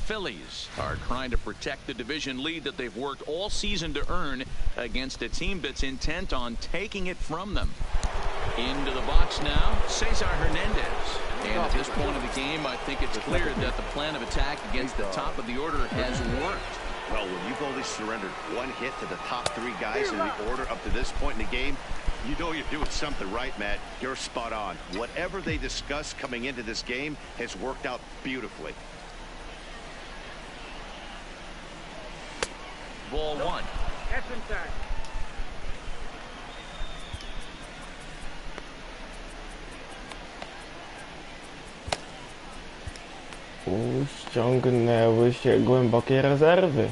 Phillies are trying to protect the division lead that they've worked all season to earn against a team that's intent on taking it from them. Into the box now, Cesar Hernandez. And at this point of the game, I think it's clear that the plan of attack against the top of the order has worked. Well, when you've only surrendered one hit to the top three guys in the order up to this point in the game, you know you're doing something right, Matt. You're spot on. Whatever they discussed coming into this game has worked out beautifully. Ball one. That's inside. Ściągnęły się głębokie rezerwy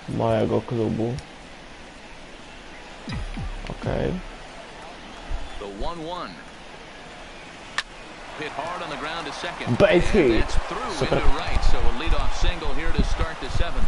mojego klubu. Okej. The 1-1. Hit hard on the ground to second. Base hit. That's through into right, so a leadoff single here to start the seventh.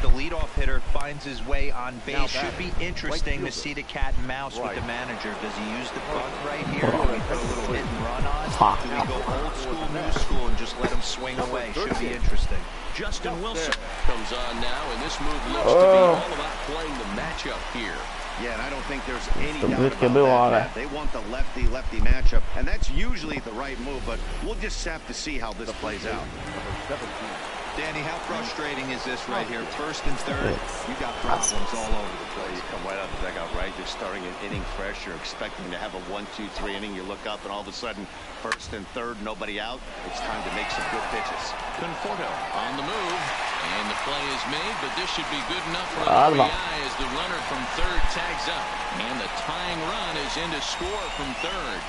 The leadoff hitter finds his way on base. Should be interesting to see the cat and mouse with the manager. Does he use the bunt right here? Do we put a little hit and run on? Do we go old school, new school, and just let him swing away? Should be interesting. Justin Wilson comes on now, and this move looks to be all about playing the matchup here. Yeah, and I don't think there's any doubt about that. They want the lefty-lefty matchup, and that's usually the right move, but we'll just have to see how this plays out. Danny, how frustrating is this right here? First and third, you got problems all over the place. You come right out of the dugout, right? You're starting an inning fresh. You're expecting to have a 1-2-3 inning. You look up, and all of a sudden, first and third, nobody out. It's time to make some good pitches. Conforto on the move, and the play is made, but this should be good enough for an RBI as the runner from third tags up. And the tying run is in to score from third.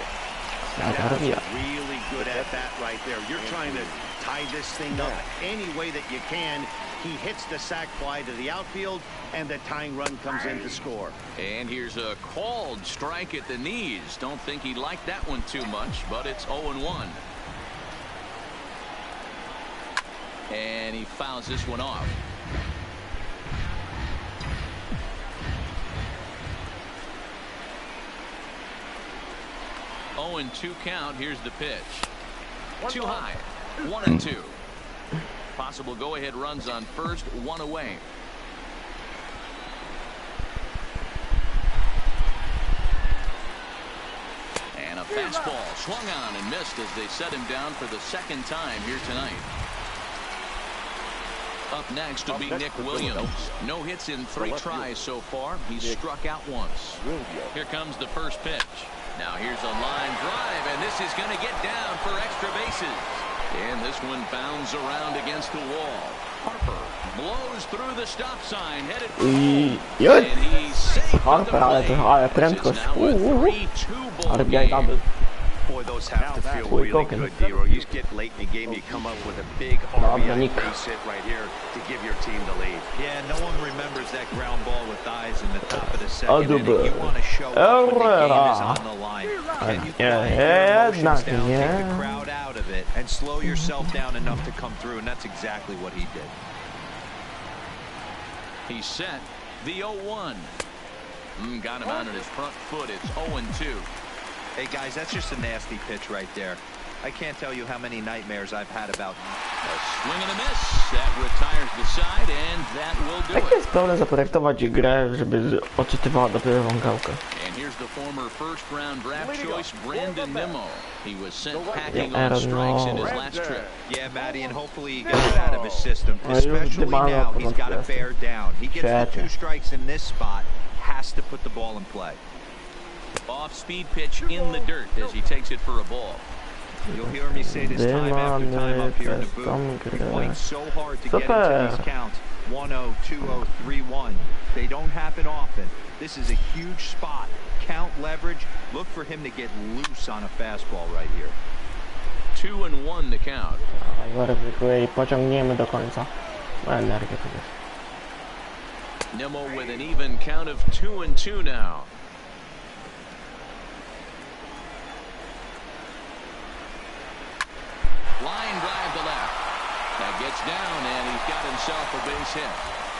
Yeah, really good at that right there. You're trying to tie this thing up any way that you can. He hits the sac fly to the outfield, and the tying run comes in to score. And here's a called strike at the knees. Don't think he liked that one too much, but it's 0-1. And he fouls this one off. Oh, and 2 count. Here's the pitch. Too high. 1-2. Possible go-ahead runs on first, 1 away. And a fastball swung on and missed as they set him down for the second time here tonight. Up next will be Nick Williams. No hits in 3 tries so far. He's struck out once. Here comes the first pitch. Now here's a line drive, and this is going to get down for extra bases. And this one bounds around against the wall. Harper blows through the stop sign, headed for home. And he's safe. Harper, ale prędkość. RBI double. Boy, those have to feel really good, Dero. You get late in the game, you come up with a big RBI base hit right here to give your team the lead. Yeah, no one remembers that ground ball with eyes in the top of the second inning. You want to show up when the game is on the line. Can you play emotions down, take the crowd out of it, and slow yourself down enough to come through, and that's exactly what he did. He's set. The 0-1. Got him out on his front foot. It's 0-2. Hey, guys, that's just a nasty pitch right there. I can't tell you how many nightmares I've had about a swing and a miss. That retires the side, and that will do it. Tak jest pełne zaprojektować grę, żeby odczytywała dopiero gałkę. And here's the former first-round draft choice, Brandon Nimmo. He was sent packing on strikes in his last trip. Yeah, Matty, and hopefully he gets it out of his system. Especially now, he's got to bear down. He gets the 2 strikes in this spot, has to put the ball in play. Off-speed pitch in the dirt as he takes it for a ball. You'll hear me say this time after time up here in the booth. We fight so hard to get into these counts. 1-0, 2-0, 3-1. They don't happen often. This is a huge spot. Count leverage. Look for him to get loose on a fastball right here. 2-1 to count. I pociągniemy do końca. Energię tu jest. Nimmo with an even count of 2-2 now. Line drive to left. That gets down, and he's got himself a base hit.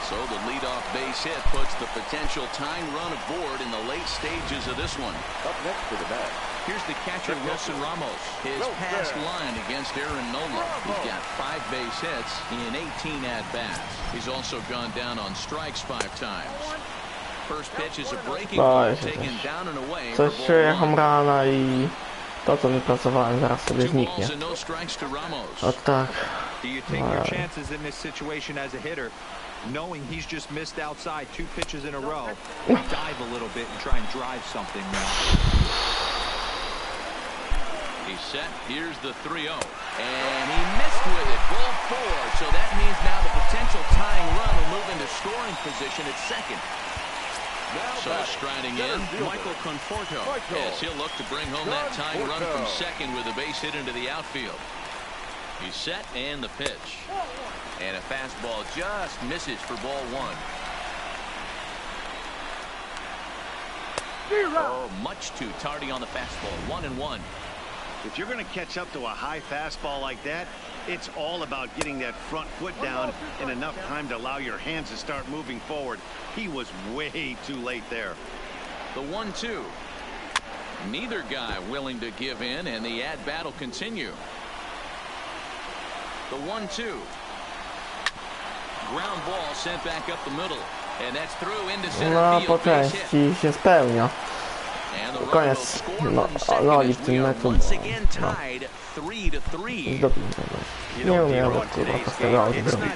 So the leadoff base hit puts the potential tying run aboard in the late stages of this one. Up next to the bat. Here's the catcher, Wilson Ramos. His past line against Aaron Nola. He's got 5 base hits in 18 at-bats. He's also gone down on strikes 5 times. First pitch is a breaking ball taken down and away. Coś jecham rana i to, co wypracowałem, zaraz sobie zniknie. O tak. Do you take your chances in this situation as a hitter, knowing he's just missed outside 2 pitches in a row? Dive a little bit and try and drive something now. He's set. Here's the 3-0. And he missed with it. Ball 4. So that means now the potential tying run will move into scoring position at second. So striding in, Michael Conforto. Yes, he'll look to bring home that tying run from second with a base hit into the outfield. He's set and the pitch. And a fastball just misses for ball 1. Oh, much too tardy on the fastball. 1-1. If you're going to catch up to a high fastball like that, it's all about getting that front foot down in enough time to allow your hands to start moving forward. He was way too late there. The 1-2. Neither guy willing to give in, and the at-bat will continue. The 1-2. Ground ball sent back up the middle, and that's through into center field. Po części się spełnia. Koniec roli w tym meczu. Nie umiem kurwa z tego zrobić.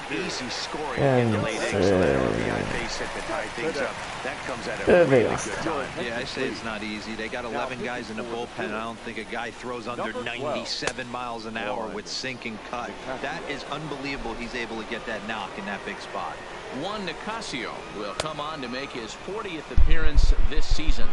Więc wyjazd. Yeah, I say it's not easy. They got 11 guys in the bullpen. I don't think a guy throws under 97 miles an hour with sink and cut. That is unbelievable. He's able to get that knock in that big spot. Juan Nicasio will come on to make his 40th appearance this season.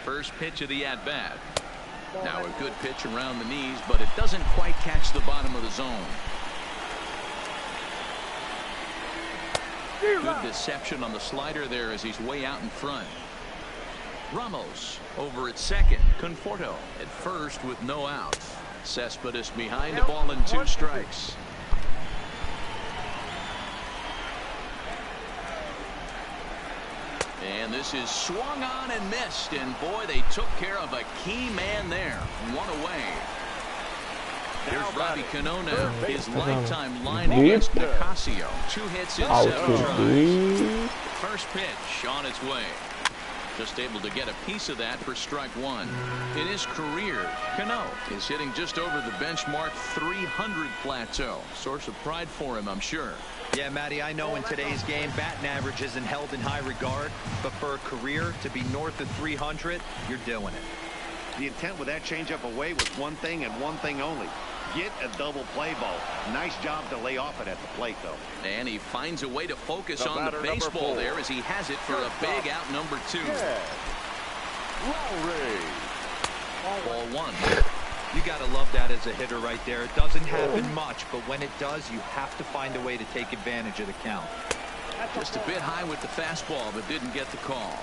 First pitch of the at-bat. Now a good pitch around the knees, but it doesn't quite catch the bottom of the zone. Good deception on the slider there as he's way out in front. Ramos over at second. Conforto at first with no outs. Cespedes behind, a ball and 2 strikes. And this is swung on and missed, and boy, they took care of a key man there. 1 away. Here's Robbie Cano now. His lifetime line against Nicasio. 2 hits in 7 tries. First pitch on its way. Just able to get a piece of that for strike 1. In his career, Cano is hitting just over the benchmark 300 plateau. Source of pride for him, I'm sure. Yeah, Matty, I know in today's game, batting average isn't held in high regard, but for a career to be north of 300, you're doing it. The intent with that changeup away was one thing and one thing only. Get a double play ball. Nice job to lay off it at the plate, though. And he finds a way to focus on the baseball there as he has it for a big out number 2. Ball 1. You got to love that as a hitter right there. It doesn't happen much, but when it does, you have to find a way to take advantage of the count. Just a bit high with the fastball, but didn't get the call.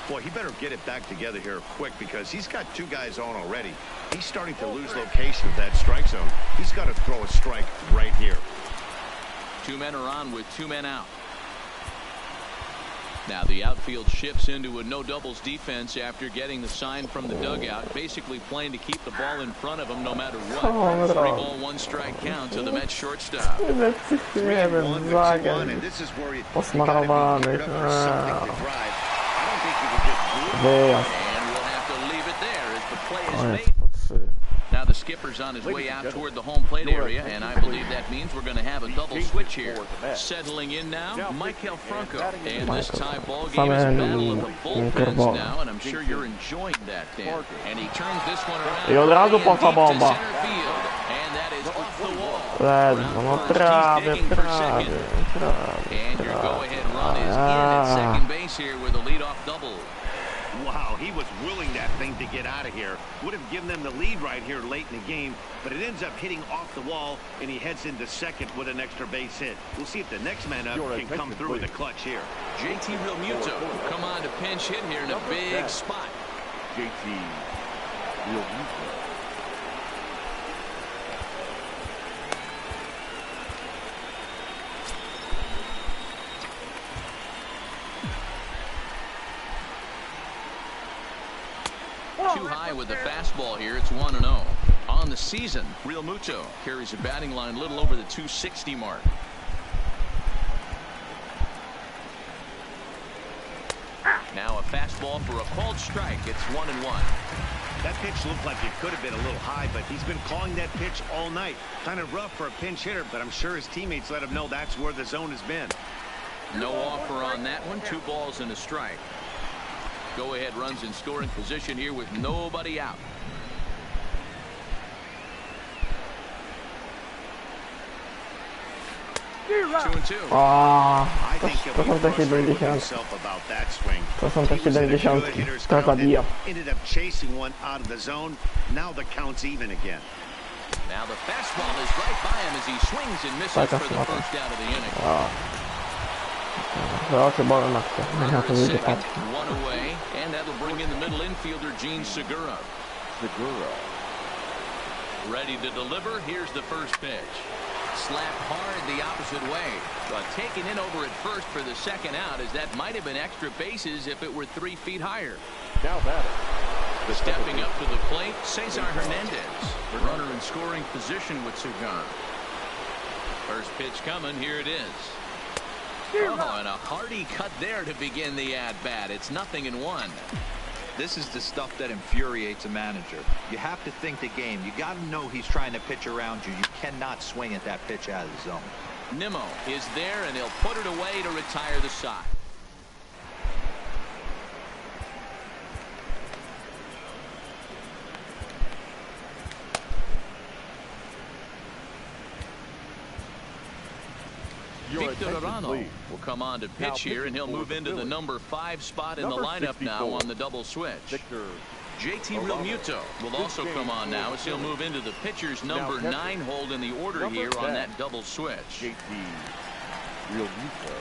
Boy, he better get it back together here quick because he's got 2 guys on already. He's starting to lose location of that strike zone. He's got to throw a strike right here. 2 men are on with 2 men out. Now the outfield shifts into a no doubles defense after getting the sign from the dugout, basically playing to keep the ball in front of him no matter what. 3-ball 1 strike count to the Mets shortstop. And this is where you gotta be here for something to drive. I don't think you can just do it. And we'll have to leave it there as the play is first base. Now the skipper's on his way out toward the home plate area, and I believe that means we're going to have a double switch here. Settling in now, Michael Franco. And this tie ball game is a battle of the bullpens now, and I'm sure you're enjoying that, Dan. And he turns this one around. I od razu poszła bomba. And that is off the wall. Ledwo, no prawie. And your go-ahead run is in at second base here with a leadoff double. Wow, he was willing that thing to get out of here. Would have given them the lead right here late in the game, but it ends up hitting off the wall, and he heads into second with an extra base hit. We'll see if the next man up can come through with a clutch here. JT Realmuto come on to pinch hit here in a big spot. JT Realmuto. Too high with the fastball here. It's 1-0. On the season, Realmuto carries a batting line a little over the 260 mark. Now a fastball for a called strike. It's 1-1. That pitch looked like it could have been a little high, but he's been calling that pitch all night. Kind of rough for a pinch hitter, but I'm sure his teammates let him know that's where the zone has been. No offer on that one. 2 balls and a strike. Go-ahead runs in scoring position here with nobody out. To są te 70. To są te 70. To zabija. Ended up chasing one out of the zone. Now the count's even again. Now the fastball is right by him as he swings and misses for the first out of the inning. One away, and that'll bring in the middle infielder Gene Segura. Ready to deliver. Here's the first pitch. Slapped hard the opposite way, but taken in over at first for the second out, as that might have been extra bases if it were 3 feet higher. Now batter. Stepping up to the plate, Cesar Hernandez. The runner in scoring position with Sugan. First pitch coming. Here it is. Oh, and a hearty cut there to begin the at-bat. It's 0-1. This is the stuff that infuriates a manager. You have to think the game. You got to know he's trying to pitch around you. You cannot swing at that pitch out of the zone. Nimmo is there, and he'll put it away to retire the side. Victor Arano will come on to pitch here, and he'll move into the number 5 spot in the lineup now on the double switch. JT Realmuto will also come on now as he'll move into the pitcher's number 9 hold in the order here on that double switch. JT Realmuto.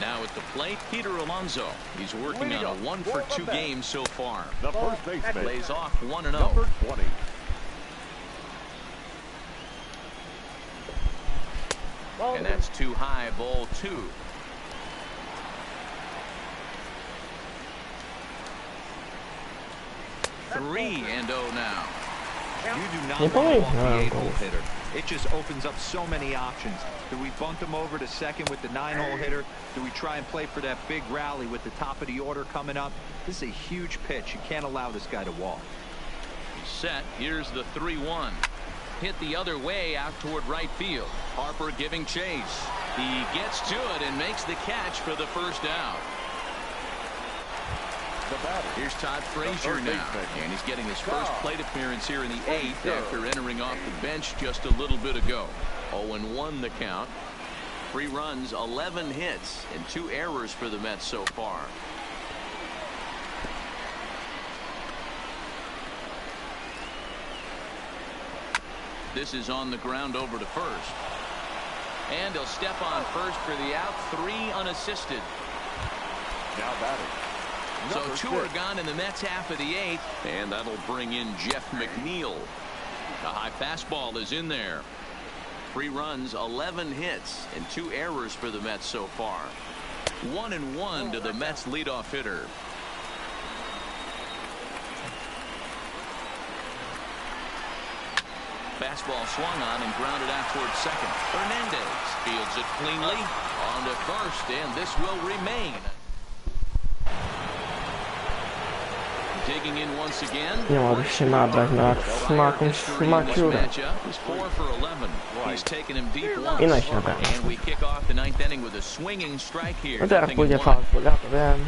Now at the plate, Peter Alonso. He's working on a 1-for-2 game so far. The first baseman lays off 1-0. Number 20. And that's too high, ball 2. Three and 0 now. You do not want to walk the 8-hole hitter. It just opens up so many options. Do we bunt him over to second with the 9-hole hitter? Do we try and play for that big rally with the top of the order coming up? This is a huge pitch. You can't allow this guy to walk. Set. Here's the 3-1. Hit the other way out toward right field. Harper giving chase. He gets to it and makes the catch for the first out. Here's Todd Frazier now, and he's getting his first plate appearance here in the 8th after entering off the bench just a little bit ago. 0-1 the count. 3 runs, 11 hits, and 2 errors for the Mets so far. This is on the ground over to first. And he'll step on first for the out. 3 unassisted. Now batting. So 2 are gone in the Mets half of the 8th. And that'll bring in Jeff McNeil. The high fastball is in there. 3 runs, 11 hits, and 2 errors for the Mets so far. 1-1 to the Mets leadoff hitter. Fastball swung on and grounded out towards second. Hernandez fields it cleanly on to first, and this will remain. Digging in once again. Nie mogę się nabrać na smaką szmaciurę. He's 4 for 11. He's taken him deep I no once. się nabrałem. And we kick off the 9th inning with a swinging strike here. No teraz 0-1. pójdzie fastball, ja to wiem.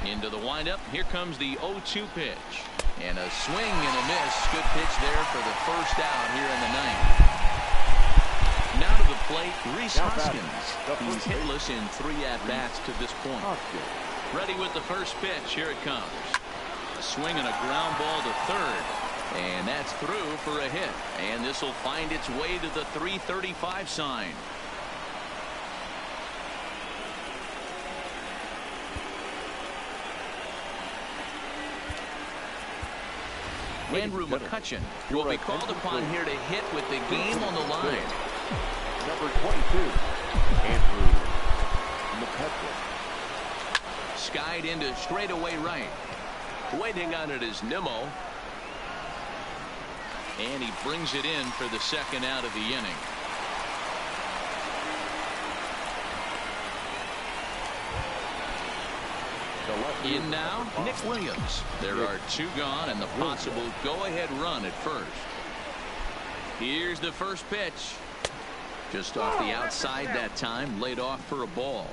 Into the windup. Here comes the 0-2 pitch. And a swing and a miss. Good pitch there for the first out here in the 9th. Now to the plate, Rhys Hoskins. He's hitless in 3 at-bats to this point. Ready with the first pitch. Here it comes. A swing and a ground ball to third. And that's through for a hit. And this will find its way to the 335 sign. Andrew McCutchen will be called upon here to hit with the game on the line. Number 22, Andrew McCutchen. Skied into straightaway right. Waiting on it is Nimmo. And he brings it in for the second out of the inning. In now, Nick Williams. There are 2 gone and the possible go-ahead run at first. Here's the first pitch. Just off the outside that time, laid off for a ball.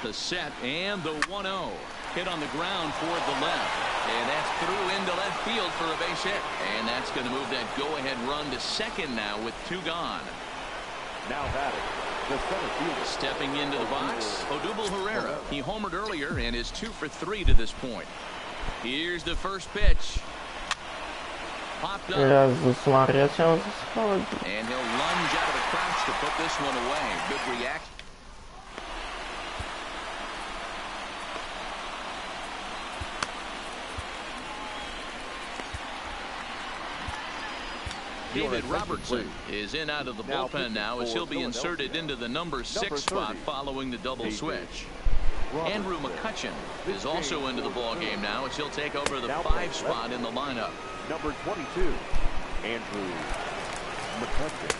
The set and the 1-0. Hit on the ground toward the left. And that's through into left field for a base hit. And that's going to move that go-ahead run to second now with 2 gone. Now batting, the center fielder. Stepping into the box, Odubel Herrera. He homered earlier and is 2 for 3 to this point. Here's the first pitch. Popped up. Jezus Maria, cię zaskoczył. And he'll lunge out of the crouch to put this one away. Good reaction. David Robertson is in out of the bullpen now as he'll be inserted into the number 6 spot following the double switch. Andrew McCutchen is also into the ball game now as he'll take over the 5 spot in the lineup. Number 22, Andrew McCutchen.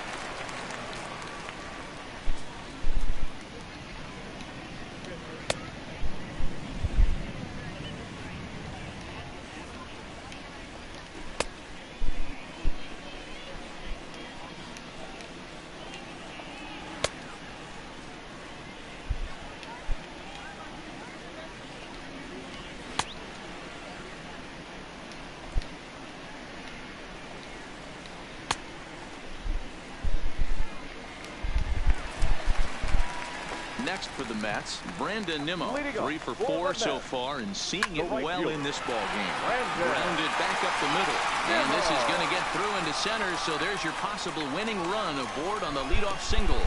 Next for the Mets, Brandon Nimmo, 3 for 4 so far and seeing it well in this ball game. Grounded back up the middle, and this is going to get through into center, so there's your possible winning run aboard on the leadoff single.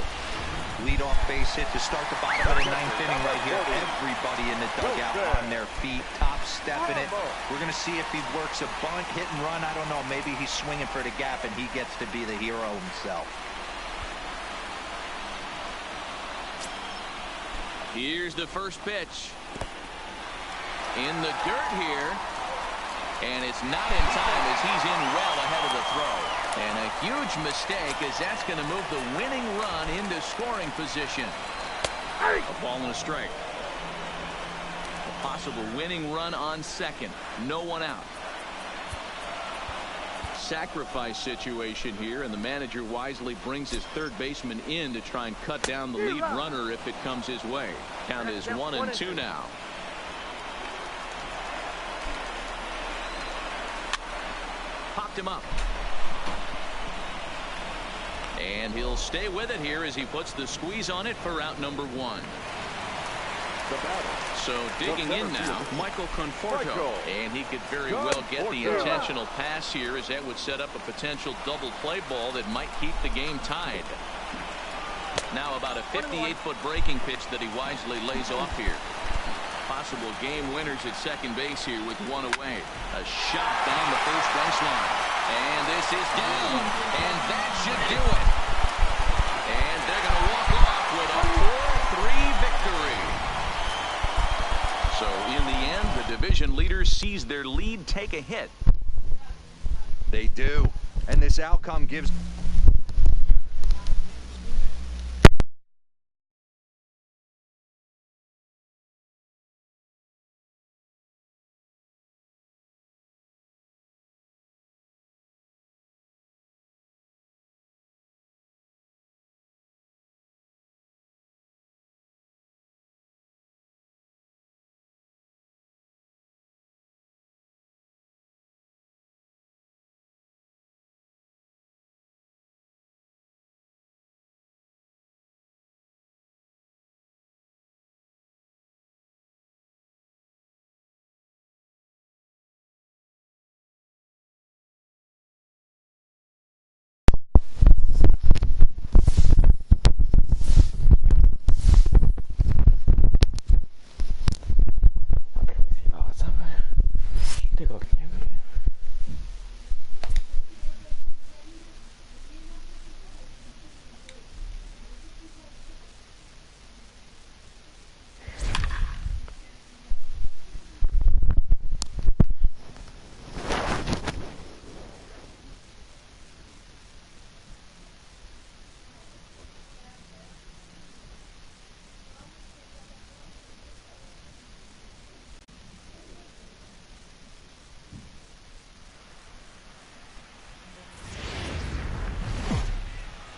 Leadoff base hit to start the bottom of the 9th inning right here. Everybody in the dugout on their feet, top stepping it. We're going to see if he works a bunt, hit and run. I don't know. Maybe he's swinging for the gap and he gets to be the hero himself. Here's the first pitch. In the dirt here. And it's not in time as he's in well ahead of the throw. And a huge mistake as that's going to move the winning run into scoring position. A ball and a strike. A possible winning run on second. No one out. Sacrifice situation here, and the manager wisely brings his third baseman in to try and cut down the lead runner if it comes his way. Count is 1-2 now. popped him up. And he'll stay with it here as he puts the squeeze on it for out number 1. So digging in now, Michael Conforto. And he could very well get the intentional pass here, as that would set up a potential double play ball that might keep the game tied. Now about a 58-foot breaking pitch that he wisely lays off here. Possible game winners at second base here with 1 away. A shot down the first baseline. And this is down. And that should do it. And they're going to walk off with a 4-3 victory. So in the end, the division leader sees their lead take a hit. They do. And this outcome gives...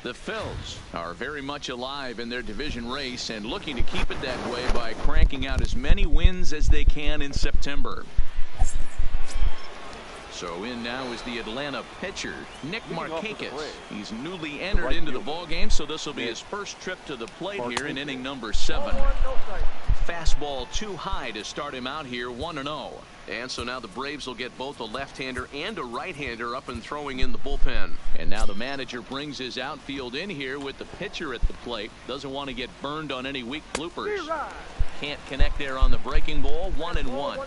The Phillies are very much alive in their division race and looking to keep it that way by cranking out as many wins as they can in September. So in now is the Atlanta pitcher, Nick Markakis. He's newly entered into the ballgame, so this will be his first trip to the plate here in inning number 7. Fastball too high to start him out here, 1-0. And so now the Braves will get both a left-hander and a right-hander up and throwing in the bullpen. And now the manager brings his outfield in here with the pitcher at the plate. Doesn't want to get burned on any weak bloopers. Can't connect there on the breaking ball, 1-1.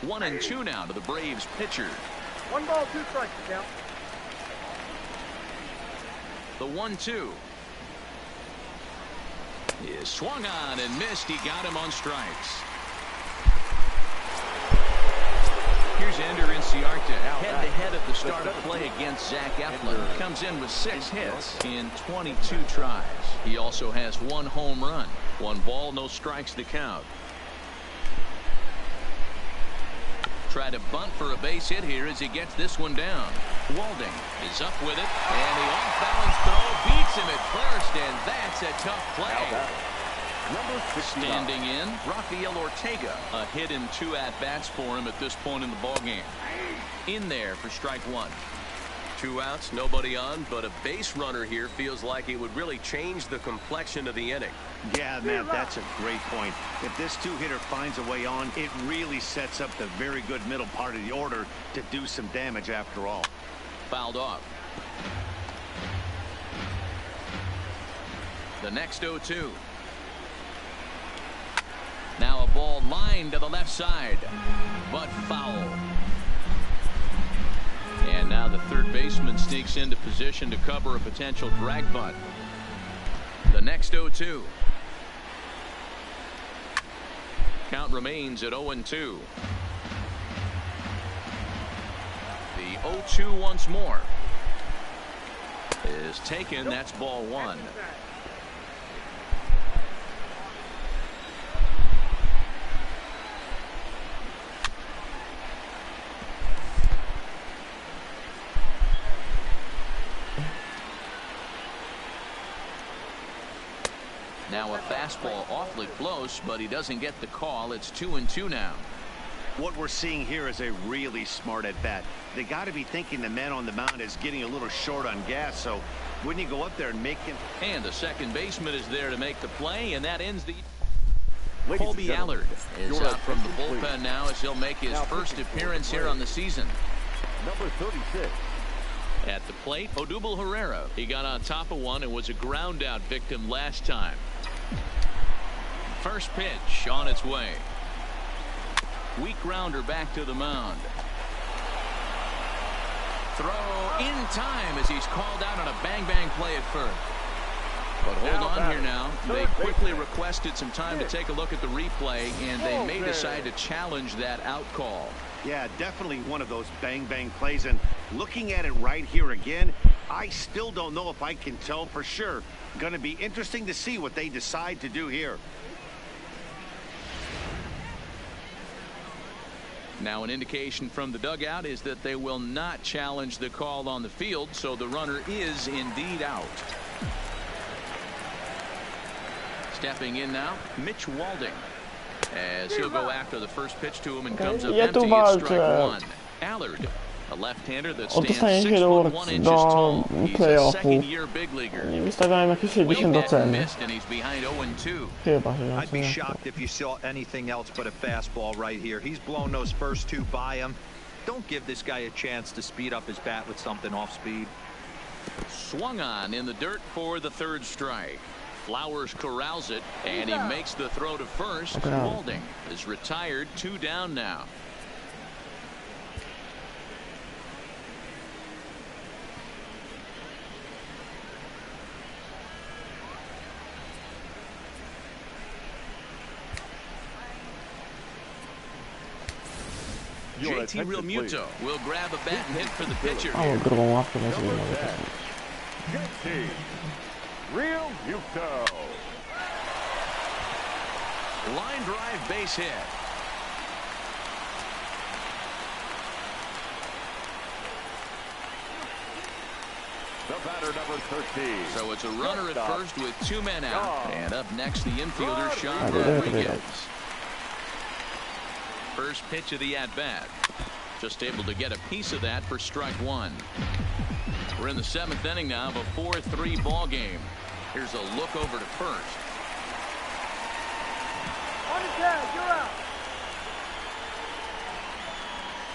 One and two now to the Braves pitcher. 1 ball, 2 strikes, count. The 1-2 is swung on and missed. He got him on strikes. Here's Ender Inciarte head-to-head at the start of play against Zach Eflin. Comes in with 6 hits in 22 tries. He also has 1 home run. 1 ball, no strikes to count. Try to bunt for a base hit here as he gets this one down. Walding is up with it, and the off-balance throw beats him at first, and that's a tough play. Standing in, Rafael Ortega. A hit in 2 at-bats for him at this point in the ballgame. In there for strike 1. 2 outs, nobody on, but a base runner here feels like it would really change the complexion of the inning. Yeah, Matt, that's a great point. If this 2-hitter finds a way on, it really sets up the very good middle part of the order to do some damage after all. Fouled off. The next 0-2. Now a ball lined to the left side, but foul. And now the third baseman sneaks into position to cover a potential drag bunt. The next 0-2. Count remains at 0-2. The 0-2 once more is taken. That's ball 1. Now a fastball awfully close, but he doesn't get the call. It's 2-2 now. What we're seeing here is a really smart at bat. They got to be thinking the man on the mound is getting a little short on gas, so wouldn't you go up there and make him? And the second baseman is there to make the play, and that ends the. Colby Allard is out from the bullpen now as he'll make his first appearance here on the season. Number 36. At the plate, Odubel Herrera. He got on top of one and was a ground out victim last time. First pitch on its way. Weak grounder back to the mound. Throw in time as he's called out on a bang play at first. But hold on here now. They quickly requested some time to take a look at the replay, and they may decide to challenge that out call. Yeah, definitely one of those bang plays. And looking at it right here again, I still don't know if I can tell for sure. Going to be interesting to see what they decide to do here. Now an indication from the dugout is that they will not challenge the call on the field, so the runner is indeed out. Stepping in now, Mitch Walding, as he'll go after the first pitch to him and comes up empty at strike one. Allard, a left-hander that stands 6'1" inches tall. He's a second-year big leaguer. Missed, and he's behind 0-2. I'd be shocked if you saw anything else but a fastball right here. He's blown those first two by him. Don't give this guy a chance to speed up his bat with something off speed. Swung on in the dirt for the third strike. Flowers corrals it, and he makes the throw to first. Walding is retired, 2 down now. JT Realmuto will grab a bat and hit for the pitcher here. JT Realmuto. Line drive base hit. The batter, number 13. So it's a runner at first with 2 men out. And up next, the infielder, Sean Rodriguez. First pitch of the at-bat. Just able to get a piece of that for strike one. We're in the 7th inning now of a 4-3 ball game. Here's a look over to first. On his head, you're out.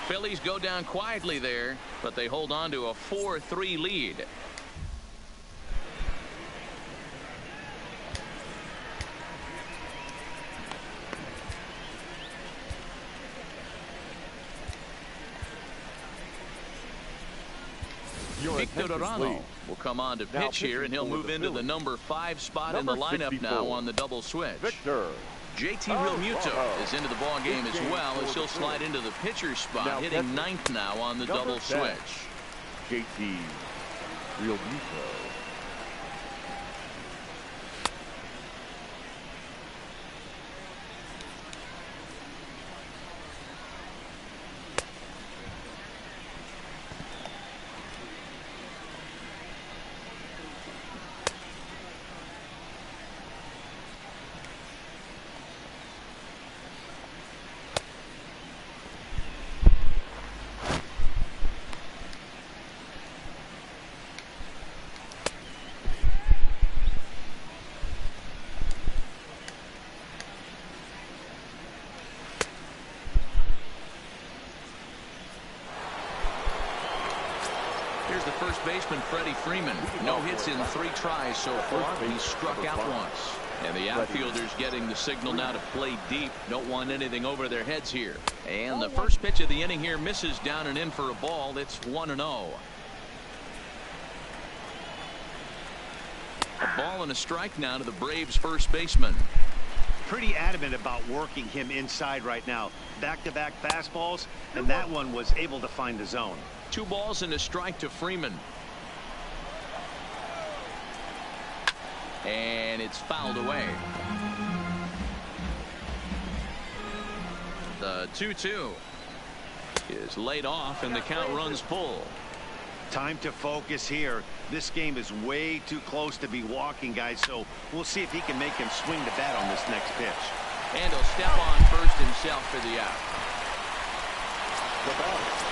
Phillies go down quietly there, but they hold on to a 4-3 lead. Victor Arano will come on to pitch here, and he'll move into the number 5 spot in the lineup now on the double switch. JT Realmuto is into the ball game as well, as he'll slide into the pitcher's spot, hitting 9th now on the double switch. JT Realmuto. Here's the first baseman, Freddie Freeman. No hits in 3 tries so far. He's struck out once. And the outfielders getting the signal now to play deep. Don't want anything over their heads here. And the first pitch of the inning here misses down and in for a ball. It's 1-0. A ball and a strike now to the Braves' first baseman. Pretty adamant about working him inside right now. Back-to-back fastballs, and that one was able to find the zone. 2 balls and a strike to Freeman. And it's fouled away. The 2-2 is laid off, and the count runs full. Time to focus here. This game is way too close to be walking, guys, so we'll see if he can make him swing the bat on this next pitch. And he'll step on first himself for the out.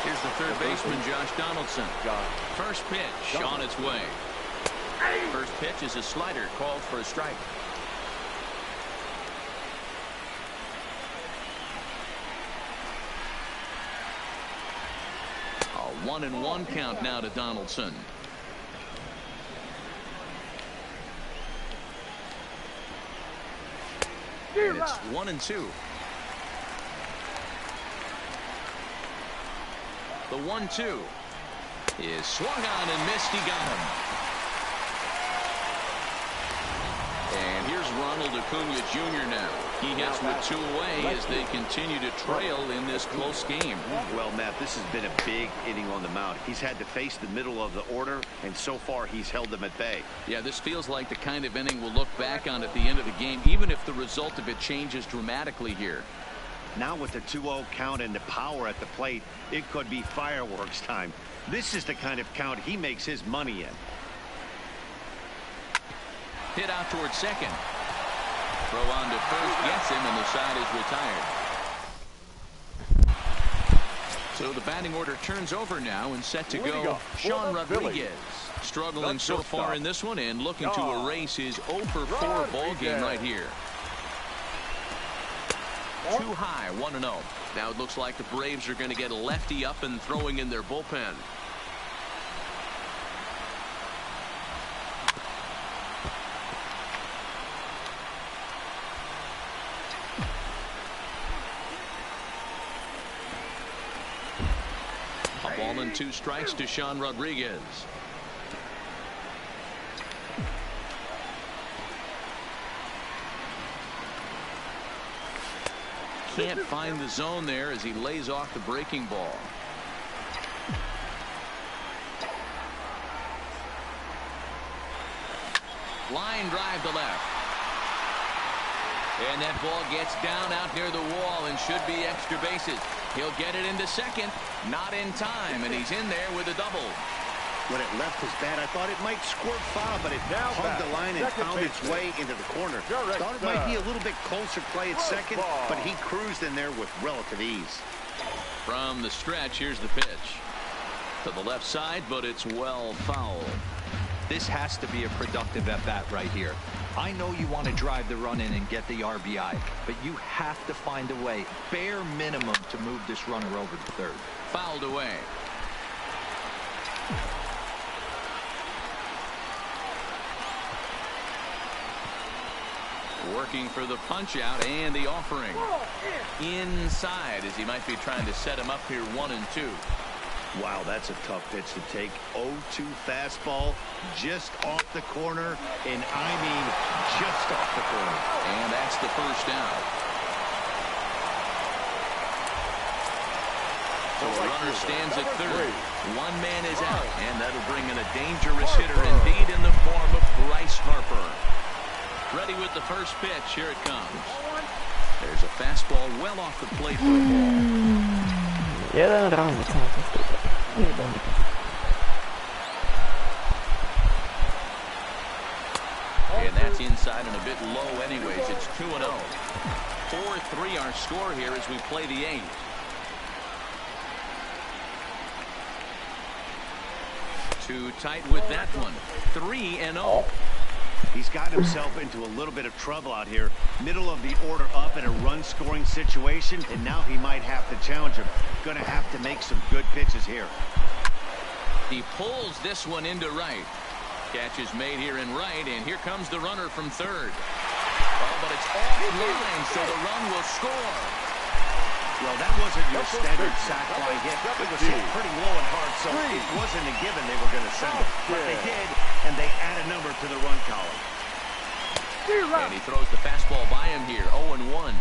Here's the third baseman, Josh Donaldson. First pitch on its way. First pitch is a slider called for a strike. A 1-1 count now to Donaldson. And it's 1-2. The 1-2 is swung on and missed. He got him. And here's Ronald Acuna Jr. now. He hits with 2 away as they continue to trail in this close game. Well, Matt, this has been a big inning on the mound. He's had to face the middle of the order, and so far he's held them at bay. Yeah, this feels like the kind of inning we'll look back on at the end of the game, even if the result of it changes dramatically here. Now with the 2-0 count and the power at the plate, it could be fireworks time. This is the kind of count he makes his money in. Hit out towards second. Throw on to first gets him, and the side is retired. So the batting order turns over now and set to go. Sean Rodriguez struggling so far in this one and looking to erase his 0-for-4 ball game right here. Too high, 1-0. Now it looks like the Braves are going to get a lefty up and throwing in their bullpen. A ball and 2 strikes to Sean Rodriguez. Can't find the zone there as he lays off the breaking ball. Line drive to left. And that ball gets down out near the wall and should be extra bases. He'll get it into second. Not in time, and he's in there with a double. When it left his bat, I thought it might squirt foul, but it hugged the line and found its way into the corner. Thought it might be a little bit closer play at second, but he cruised in there with relative ease. From the stretch, here's the pitch. To the left side, but it's well foul. This has to be a productive at-bat right here. I know you want to drive the run in and get the RBI, but you have to find a way, bare minimum, to move this runner over to third. Fouled away. Working for the punch out and the offering. Inside as he might be trying to set him up here 1-2. Wow, that's a tough pitch to take. 0-2 fastball just off the corner, and I mean just off the corner. And that's the first out. So the runner stands at third. 1 man is out, and that'll bring in a dangerous hitter indeed in the form of Bryce Harper. Ready with the first pitch. Here it comes. There's a fastball well off the plate for the ball. Jeden raz, co to jest tutaj. And that's inside and a bit low anyways. It's 2-0. 4-3 our score here as we play the 8th. Too tight with that one. 3-0. He's got himself into a little bit of trouble out here. Middle of the order up in a run-scoring situation, and now he might have to challenge him. Going to have to make some good pitches here. He pulls this one into right. Catch is made here in right, and here comes the runner from third. Oh, but it's offline, so the run will score. Well, that wasn't your standard sac fly hit. It was hit pretty low and hard, so it wasn't a given they were going to send it. But they did, and they add a number to the run column. And he throws the fastball by him here, 0-1.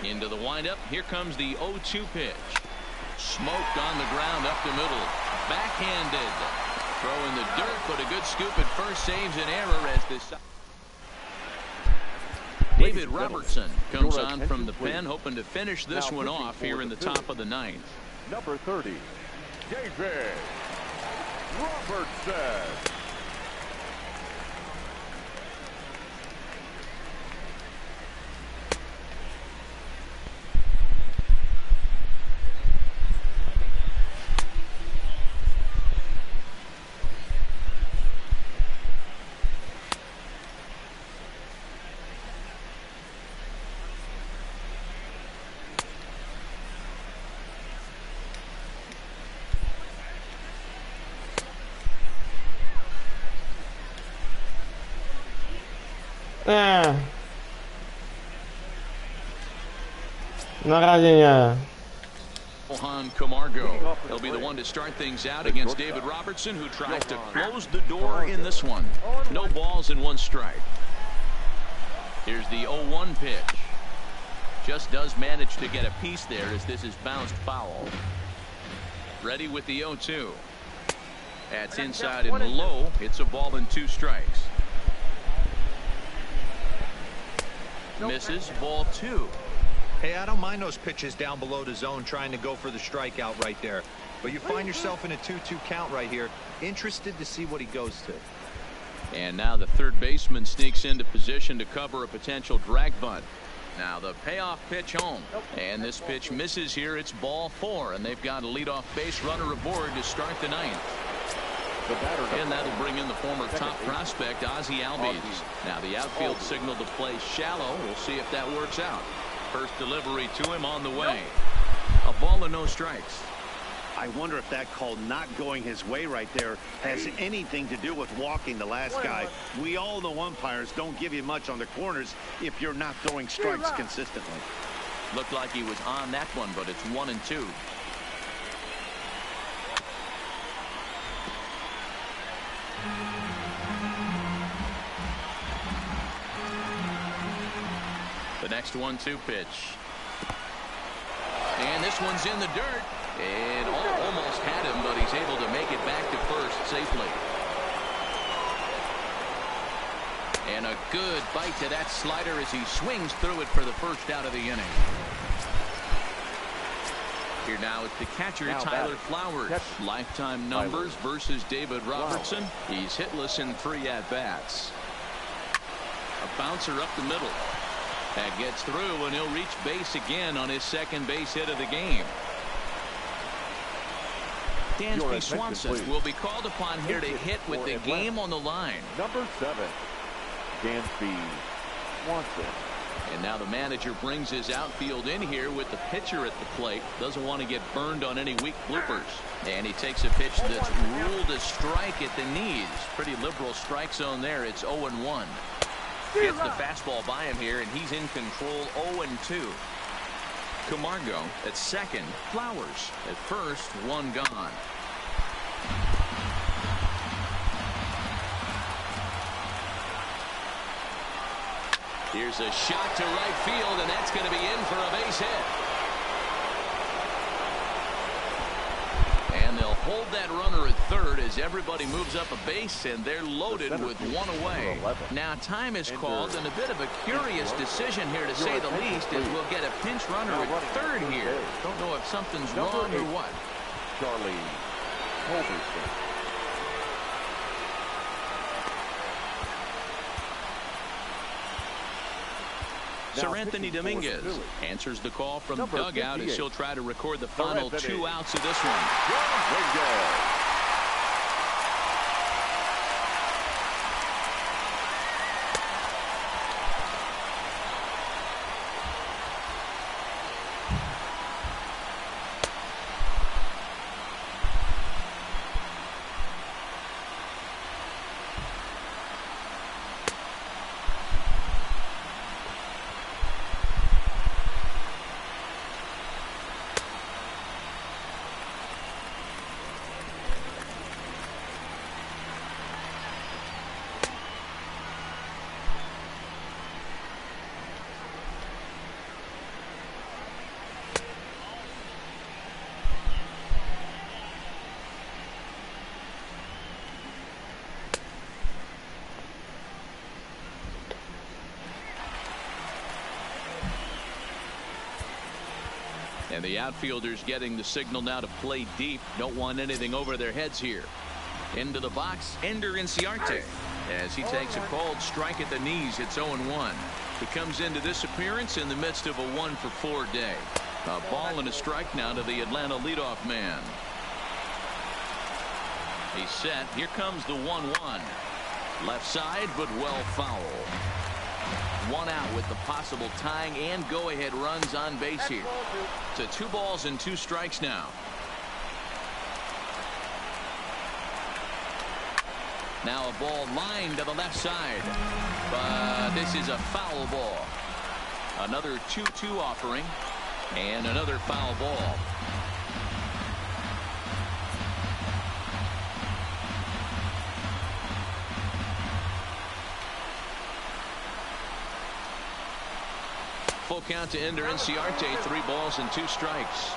Into the windup. Here comes the 0-2 pitch. Smoked on the ground up the middle. Backhanded. Throw in the dirt, but a good scoop at first saves an error as this. David Robertson comes on from the pen, hoping to finish this one off here in the top of the ninth. Number 30, David Robertson. Na razie nie. Juan Camargo. He'll be the one to start things out against David Robertson, who tries to close the door in this one. No balls and 1 strike. Here's the 0-1 pitch. Just does manage to get a piece there as this is bounced foul. Ready with the 0-2. That's inside and low. It's a ball and 2 strikes. Misses, ball 2. Hey, I don't mind those pitches down below the zone trying to go for the strikeout right there. But you find yourself in a 2-2 count right here. Interested to see what he goes to. And now the third baseman sneaks into position to cover a potential drag bunt. Now the payoff pitch home. And this pitch misses here. It's ball 4. And they've got a leadoff base runner aboard to start the ninth. And that'll bring in the former top prospect, Ozzie Albies. Now the outfield signal to play shallow. We'll see if that works out. First delivery to him on the way. A ball and no strikes. I wonder if that call not going his way right there has anything to do with walking the last guy. We all know umpires don't give you much on the corners if you're not throwing strikes consistently. Looked like he was on that one, but it's 1-2. The next 1-2 pitch. And this one's in the dirt. And almost had him, but he's able to make it back to first safely. And a good bite to that slider as he swings through it for the first out of the inning. Here now is the catcher, Tyler Flowers. Lifetime numbers versus David Robertson. He's hitless in 3 at-bats. A bouncer up the middle. That gets through, and he'll reach base again on his second base hit of the game. Dansby Swanson will be called upon here to hit with the game on the line. Number 7, Dansby Swanson. And now the manager brings his outfield in here with the pitcher at the plate. Doesn't want to get burned on any weak bloopers. And he takes a pitch that's ruled a strike at the knees. Pretty liberal strike zone there. It's 0-1. Gets the fastball by him here, and he's in control. 0-2. Camargo at second. Flowers at first. 1 gone. Here's a shot to right field, and that's going to be in for a base hit. And they'll hold that runner at third as everybody moves up a base, and they're loaded with 1 away. Now time is called, and a bit of a curious decision here to say the least, as we'll get a pinch runner at third here. Don't know if something's wrong or what. Charlie Culberson. Sir Anthony Dominguez answers the call from dugout as he'll try to record the final 2 outs of this one. And the outfielders getting the signal now to play deep. Don't want anything over their heads here. Into the box, Ender Inciarte. As he takes a called strike at the knees, it's 0-1. He comes into this appearance in the midst of a 1-for-4 day. A ball and a strike now to the Atlanta leadoff man. He's set. Here comes the 1-1. Left side, but well foul. One out with the possible tying and go-ahead runs on base here. So 2 balls and 2 strikes now. Now a ball lined to the left side, but this is a foul ball. Another 2-2 offering and another foul ball. Full count to Ender Inciarte, 3 balls and 2 strikes.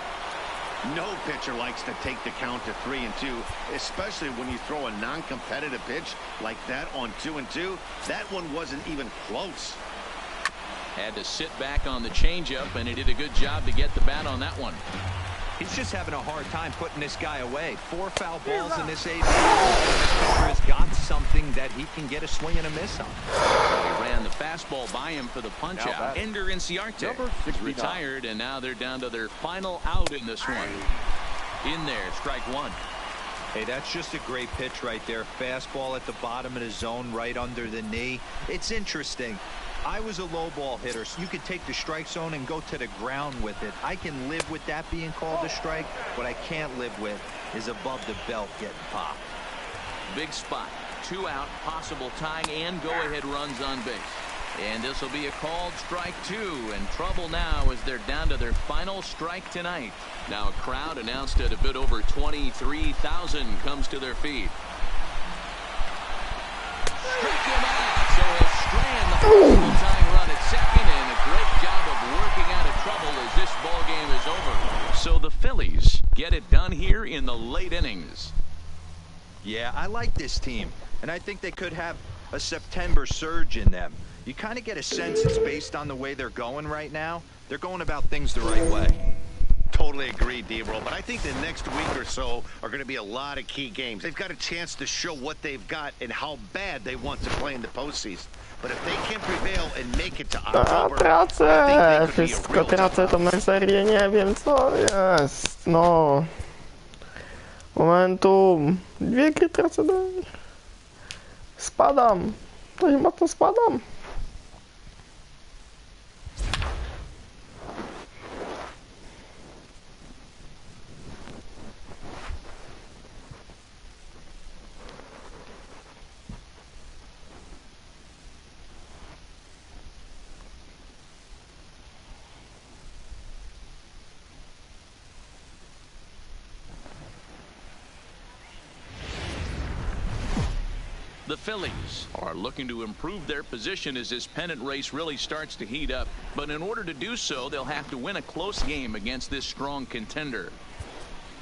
No pitcher likes to take the count to 3-2, especially when you throw a non-competitive pitch like that on 2-2. That one wasn't even close. Had to sit back on the changeup, and he did a good job to get the bat on that one. He's just having a hard time putting this guy away. 4 foul balls in this 8th. This pitcher has got something that he can get a swing and a miss on. He ran the fastball by him for the punch out. Ender Inciarte is retired, and now they're down to their final out in this one. In there, strike 1. Hey, that's just a great pitch right there. Fastball at the bottom of the zone, right under the knee. It's interesting. I was a low ball hitter, so you could take the strike zone and go to the ground with it. I can live with that being called a strike. What I can't live with is above the belt getting popped. Big spot. 2 out, possible tying and go-ahead runs on base. And this will be a called strike 2, and trouble now as they're down to their final strike tonight. Now a crowd announced at a bit over 23,000 comes to their feet. Strike him out. So he'll strand the possible tying run at second, and a great job of working out of trouble as this ball game is over. So the Phillies get it done here in the late innings. Yeah, I like this team, and I think they could have a September surge in them. You kind of get a sense it's based on the way they're going right now. They're going about things the right way. Totally agree, D-Roll, but I think the next week or so are going to be a lot of key games. They've got a chance to show what they've got and how bad they want to play in the postseason. But if they can prevail and make it to October, tracę, wszystko tracę tą serię, nie wiem co jest, no. Momentum, 2 gry tracę dalej. Spadam, dość mocno spadam. The Phillies are looking to improve their position as this pennant race really starts to heat up. But in order to do so, they'll have to win a close game against this strong contender.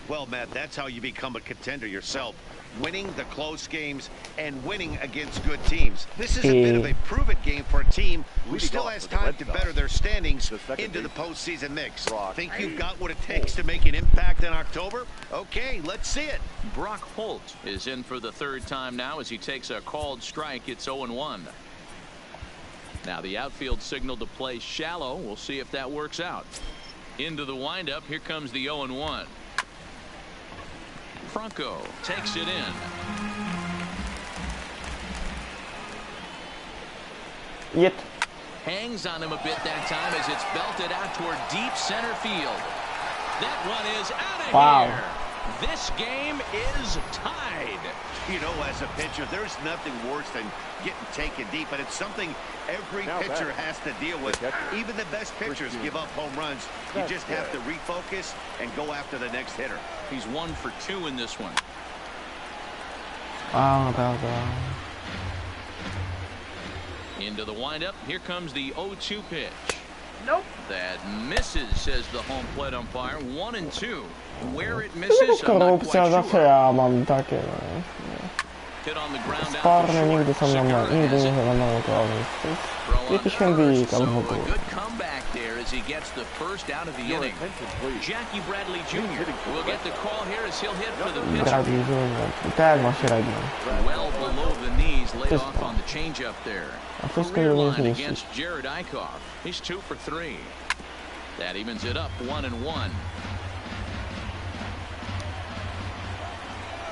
Well, Matt, that's how you become a contender yourself. Winning the close games and winning against good teams. This is a bit of a prove-it game for a team who still has time to better their standings into the postseason mix. Think you've got what it takes to make an impact in October? Okay, let's see it. Brock Holt is in for the 3rd time now as he takes a called strike. It's 0-1. Now the outfield signal to play shallow. We'll see if that works out. Into the windup. Here comes the 0-1. Franco takes it in. Yet. Hangs on him a bit that time as it's belted out toward deep center field. That one is out of here. This game is tied. You know, as a pitcher, there's nothing worse than getting taken deep, but it's something every pitcher has to deal with. Even the best pitchers give up home runs. You just have to refocus and go after the next hitter. He's 1 for 2 in this one. Into the windup. Here comes the 0-2 pitch. Nope. That misses, says the home plate umpire. 1-2. Where it misses, I'm not quite sure. Ja mam takie, Hit on the ground Sparne nigdy są nigdy nie są na mało to jest jakiś handicap w ogóle. Good comeback there as as he gets the first out of the inning. Jackie Bradley Jr. will get the call here as he'll hit for the pitch. Bradley Jr. Tak ma średnią. Well below the knees, laid off on the changeup there. Career line against Jared Eichhoff. He's 2 for 3. That evens it up 1-1.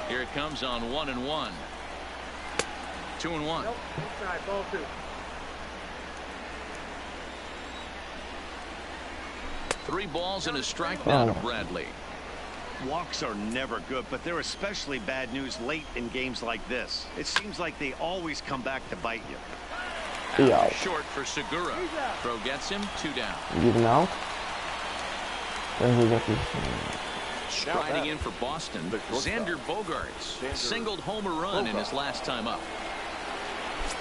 Here it comes on 1-1. 2-1. Nope, inside, ball 2. 3 balls and a strike now to Bradley. Walks are never good, but they're especially bad news late in games like this. It seems like they always come back to bite you. Yeah. Short for Segura. Throw gets him, 2 down. Given out. Striding in for Boston, Xander Bogaerts singled home a run in his last time up.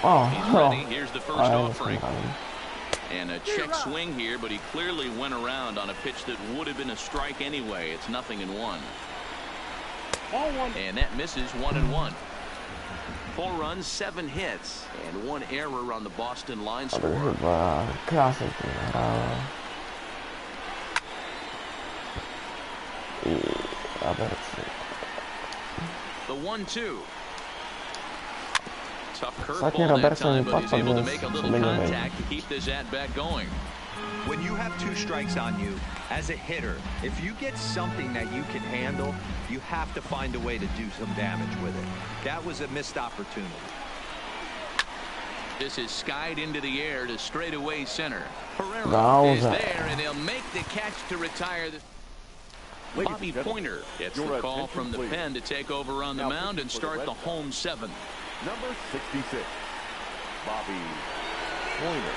He's ready. Here's the first offering. And a check swing here, but he clearly went around on a pitch that would have been a strike anyway. It's 0-1. And that misses 1-1. 4 runs, 7 hits, and 1 error on the Boston line score. The 1-2. Tough curveball that time, but he's able to make a little contact to keep this at-bat going. When you have 2 strikes on you, as a hitter, if you get something that you can handle, you have to find a way to do some damage with it. That was a missed opportunity. This is skied into the air to straightaway center. Herrera is there, and he'll make the catch to retire the... Bobby Pointer gets the call from the pen to take over on the mound and start the home 7th. Number 66, Bobby Pointer.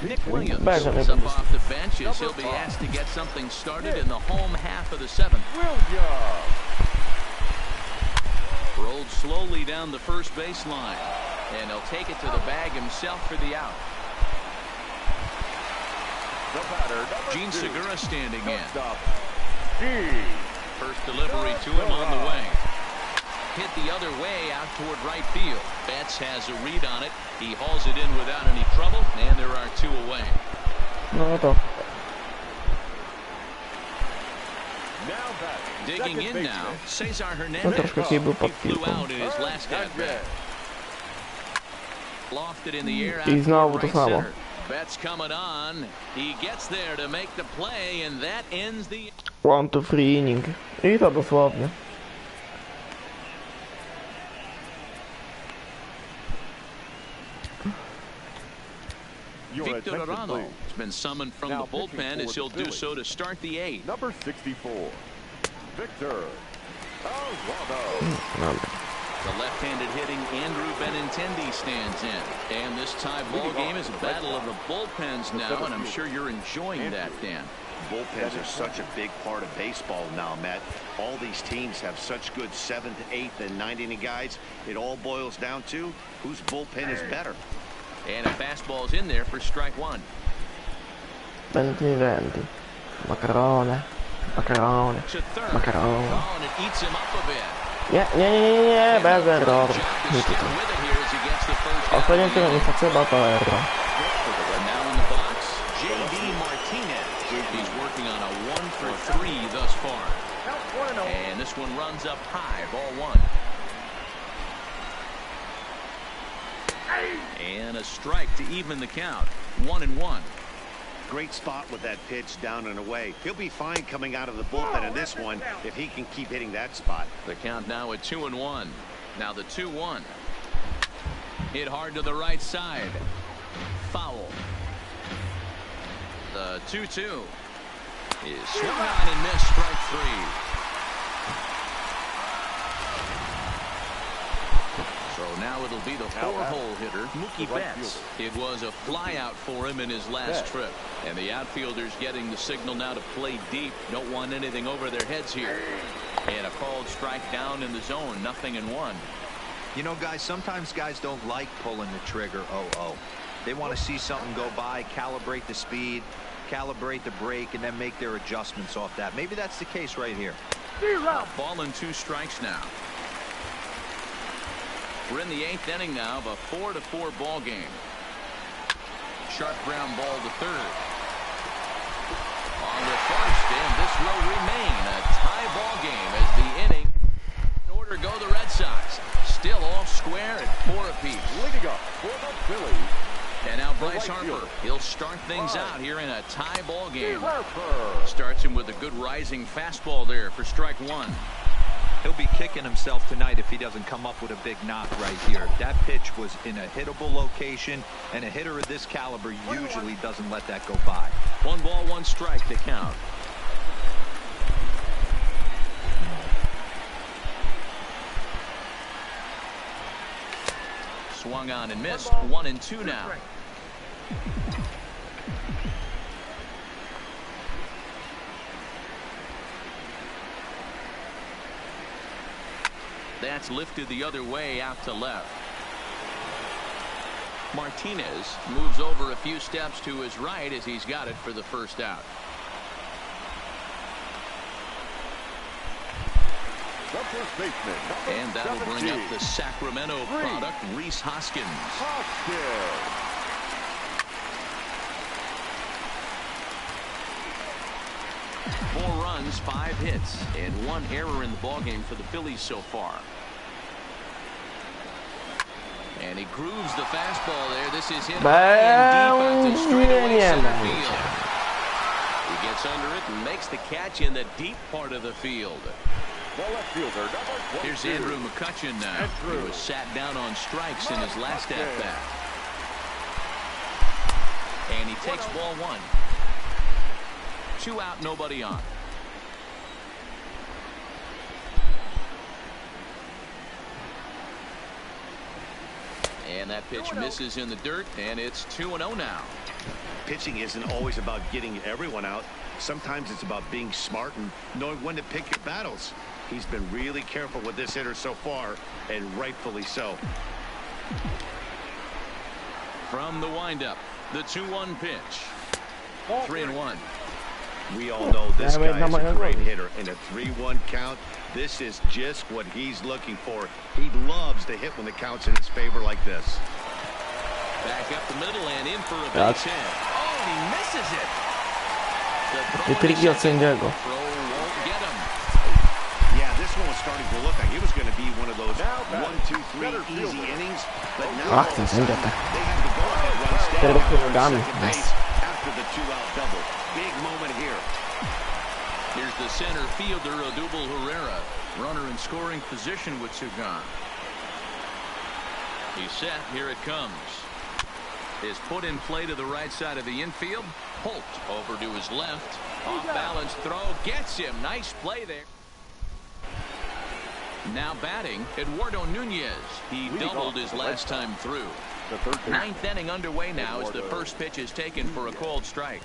Nick Williams is up off the bench as he'll be asked to get something started in the home half of the 7th. Rolled slowly down the first baseline, and he'll take it to the bag himself for the out. Gene Segura standing in. First delivery to him on the way. Hit the other way out toward right field. Betts has a read on it. He hauls it in without any trouble, and there are 2 away. Digging in now, Cesar Hernandez. He flew out in his last at-bat. Lofted in the air out toward right center. Betts coming on. He gets there to make the play, and that ends the... 1-2-3 inning. I to dosłownie. Victor Arano has been summoned from the bullpen as he'll do so to start the 8th. Number 64, Victor Arano. The left-handed hitting Andrew Benintendi stands in. And this tie ball game is a battle of the bullpens now, and I'm sure you're enjoying that, Dan. Bullpens are such a big part of baseball now, Matt. All these teams have such good 7th, 8th, and 9th inning guys. It all boils down to whose bullpen is better. And a fastball's in there for strike 1. Benintendi. Macarone. Macarone. Macarone. Oh, and it eats him up a bit. Nie, bez error. Ostatnio tego nie potrzeba, to error. Now in the box, J.D. Martinez. He's working on a 1 for 3 thus far. And this one runs up high, ball 1. And a strike to even the count. 1-1. Great spot with that pitch down and away. He'll be fine coming out of the bullpen in this one if he can keep hitting that spot. The count now at 2-1. Now the 2-1. Hit hard to the right side. Foul. The 2-2 is swung on and missed, strike 3. So now it'll be the 4-hole hitter, Mookie Betts. It was a flyout for him in his last trip. And the outfielders getting the signal now to play deep. Don't want anything over their heads here. And a called strike down in the zone, 0-1. You know, guys, sometimes guys don't like pulling the trigger 0-0. They want to see something go by, calibrate the speed. calibrate the break, and then make their adjustments off that. Maybe that's the case right here. Ball and 2 strikes now. We're in the 8th inning now of a 4-4 ball game. Sharp ground ball to third. On the first, and this will remain a tie ball game as the inning. In order go the Red Sox. Still all square at 4 apiece. Leading up for the Phillies. And now Bryce Harper. He'll start things out here in a tie ball game. Starts him with a good rising fastball there for strike 1. He'll be kicking himself tonight if he doesn't come up with a big knock right here. That pitch was in a hittable location, and a hitter of this caliber usually doesn't let that go by. 1 ball, 1 strike to count. Swung on and missed. 1-2 now. That's lifted the other way out to left. Martinez moves over a few steps to his right as he's got it for the first out. The first baseman, and that'll bring up the Sacramento product, Rhys Hoskins. 4 runs, 5 hits, and 1 error in the ballgame for the Phillies so far. And he grooves the fastball there. This is hit high and deep out to straightaway center field. He gets under it and makes the catch in the deep part of the field. The left fielder, Here's Andrew McCutchen now. He was sat down on strikes in his last at-bat. And he takes ball 1. 2 out, nobody on. And that pitch misses in the dirt, and it's 2-0 now. Pitching isn't always about getting everyone out. Sometimes it's about being smart and knowing when to pick your battles. He's been really careful with this hitter so far, and rightfully so. From the windup, the 2-1 pitch. 3-1. We all know this guy is a great hitter. In a 3-1 count, this is just what he's looking for. He loves to hit when the count's in his favor like this. Back up the middle and in for a base hit. Oh, he misses it. The throw won't get him. Yeah, this one was starting to look like it was going to be one of those 1-2-3 easy innings, but now they have the go-ahead run stand after the 2-out double. Big moment here. Here's the center fielder, Odubel Herrera. Runner in scoring position with Sugan. He's set. Here it comes. Is put in play to the right side of the infield. Holt over to his left. Off balance throw. Gets him. Nice play there. Now batting, Eduardo Nunez. He doubled his last time through. 9th inning underway now as the first pitch is taken for a called strike.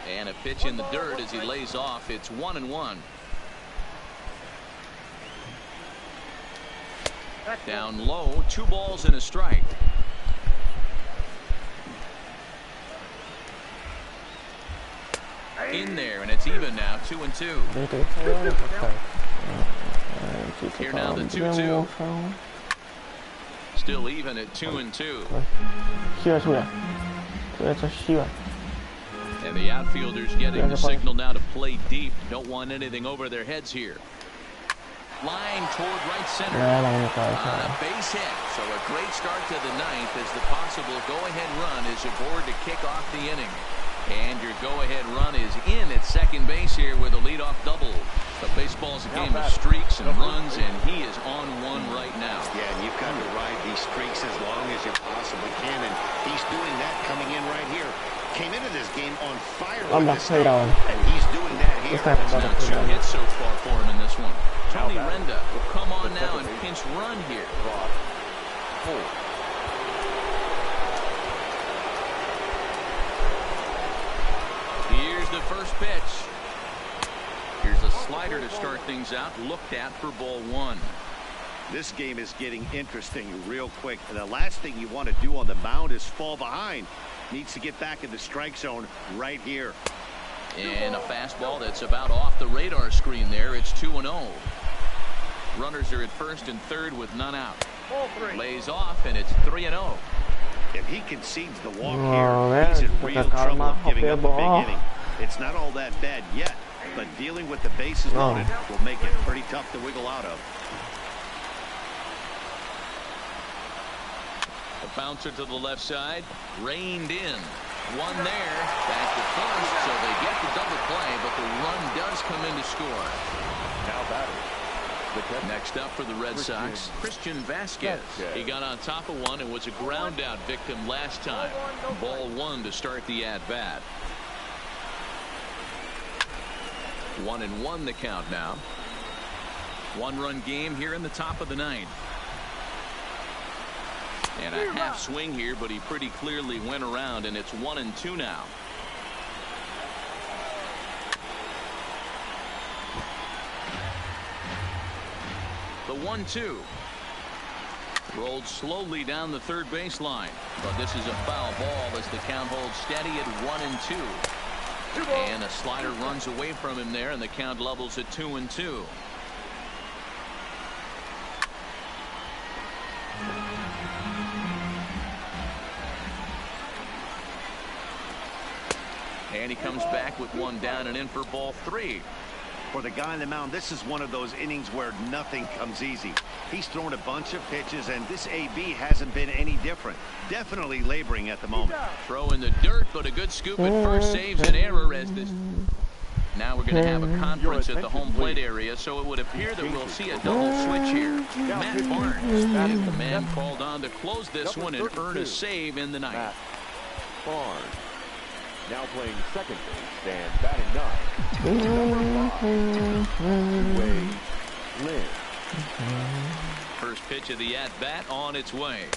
And a pitch in the dirt as he lays off. It's 1-1. Down low, 2 balls and a strike. In there, and it's even now, 2-2. Here now the 2-2. Still even at 2-2. And the outfielders getting the signal now to play deep. Don't want anything over their heads here. Line toward right center. On a base hit. So a great start to the 9th as the possible go-ahead run is aboard to kick off the inning. And your go-ahead run is in at second base here with a leadoff double. But baseball's a game of streaks and runs, and he is on one right now. Yeah, and you've got to ride these streaks as long as you possibly can, and he's doing that coming in right here. Came into this game on fire with this stuff, and he's doing that here. That's now 2 hits so far for him in this one. Tony Renda will come on now and pinch run here. Here's the first pitch. Here's a slider to start things out, looked at for ball 1. This game is getting interesting real quick. And the last thing you want to do on the mound is fall behind. Needs to get back in the strike zone right here. And a fastball that's about off the radar screen there. It's 2-0. Runners are at first and third with none out. Lays off, and it's 3-0. If he concedes the walk here, he's in real trouble of giving up a big inning. It's not all that bad yet, but dealing with the bases loaded will make it pretty tough to wiggle out of. The bouncer to the left side, reined in. One there, back to first, so they get the double play, but the run does come in to score. Now batter. Next up for the Red Sox, Christian Vasquez. He got on top of one and was a ground out victim last time. Ball one to start the at-bat. 1-1 the count now. One-run game here in the top of the ninth. And a half swing here, but he pretty clearly went around, and it's 1-2 now. The 1-2. Rolled slowly down the third baseline, but this is a foul ball as the count holds steady at 1-2. And a slider runs away from him there, and the count levels at 2-2. And he comes back with one down and in for ball three. For the guy on the mound, this is one of those innings where nothing comes easy. He's thrown a bunch of pitches, and this AB hasn't been any different. Definitely laboring at the moment. Throw in the dirt, but a good scoop at first saves an error as this. Now we're going to have a conference at the home plate area, so it would appear that we'll see a double switch here. Matt Barnes is the man called on to close this one and earn a save in the ninth. Barnes now playing second base and batting ninth. First pitch of the at-bat on its way.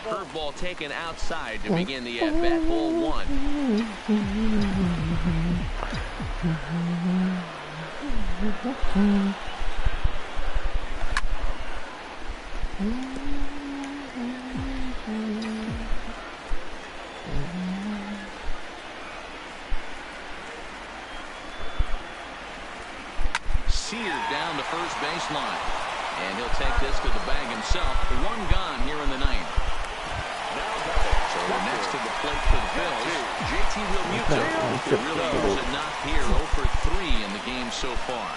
Curveball taken outside to begin the at-bat. Ball one. Seared down the first baseline, and he'll take this to the bag himself. One gone here in the ninth. So we're next to the plate for the Phillies. JT Realmuto really was a knock here, 0 for 3 in the game so far.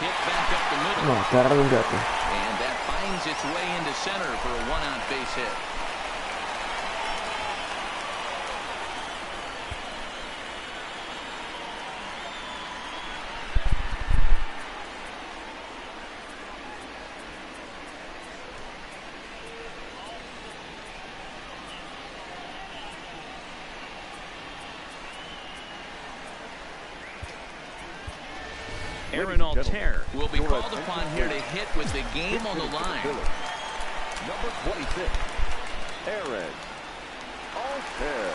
Hit back up the middle, and that finds its way into center for a one-out base hit. Aaron Altair will be called upon here to hit with the game on the line. Number 26, Aaron Altair.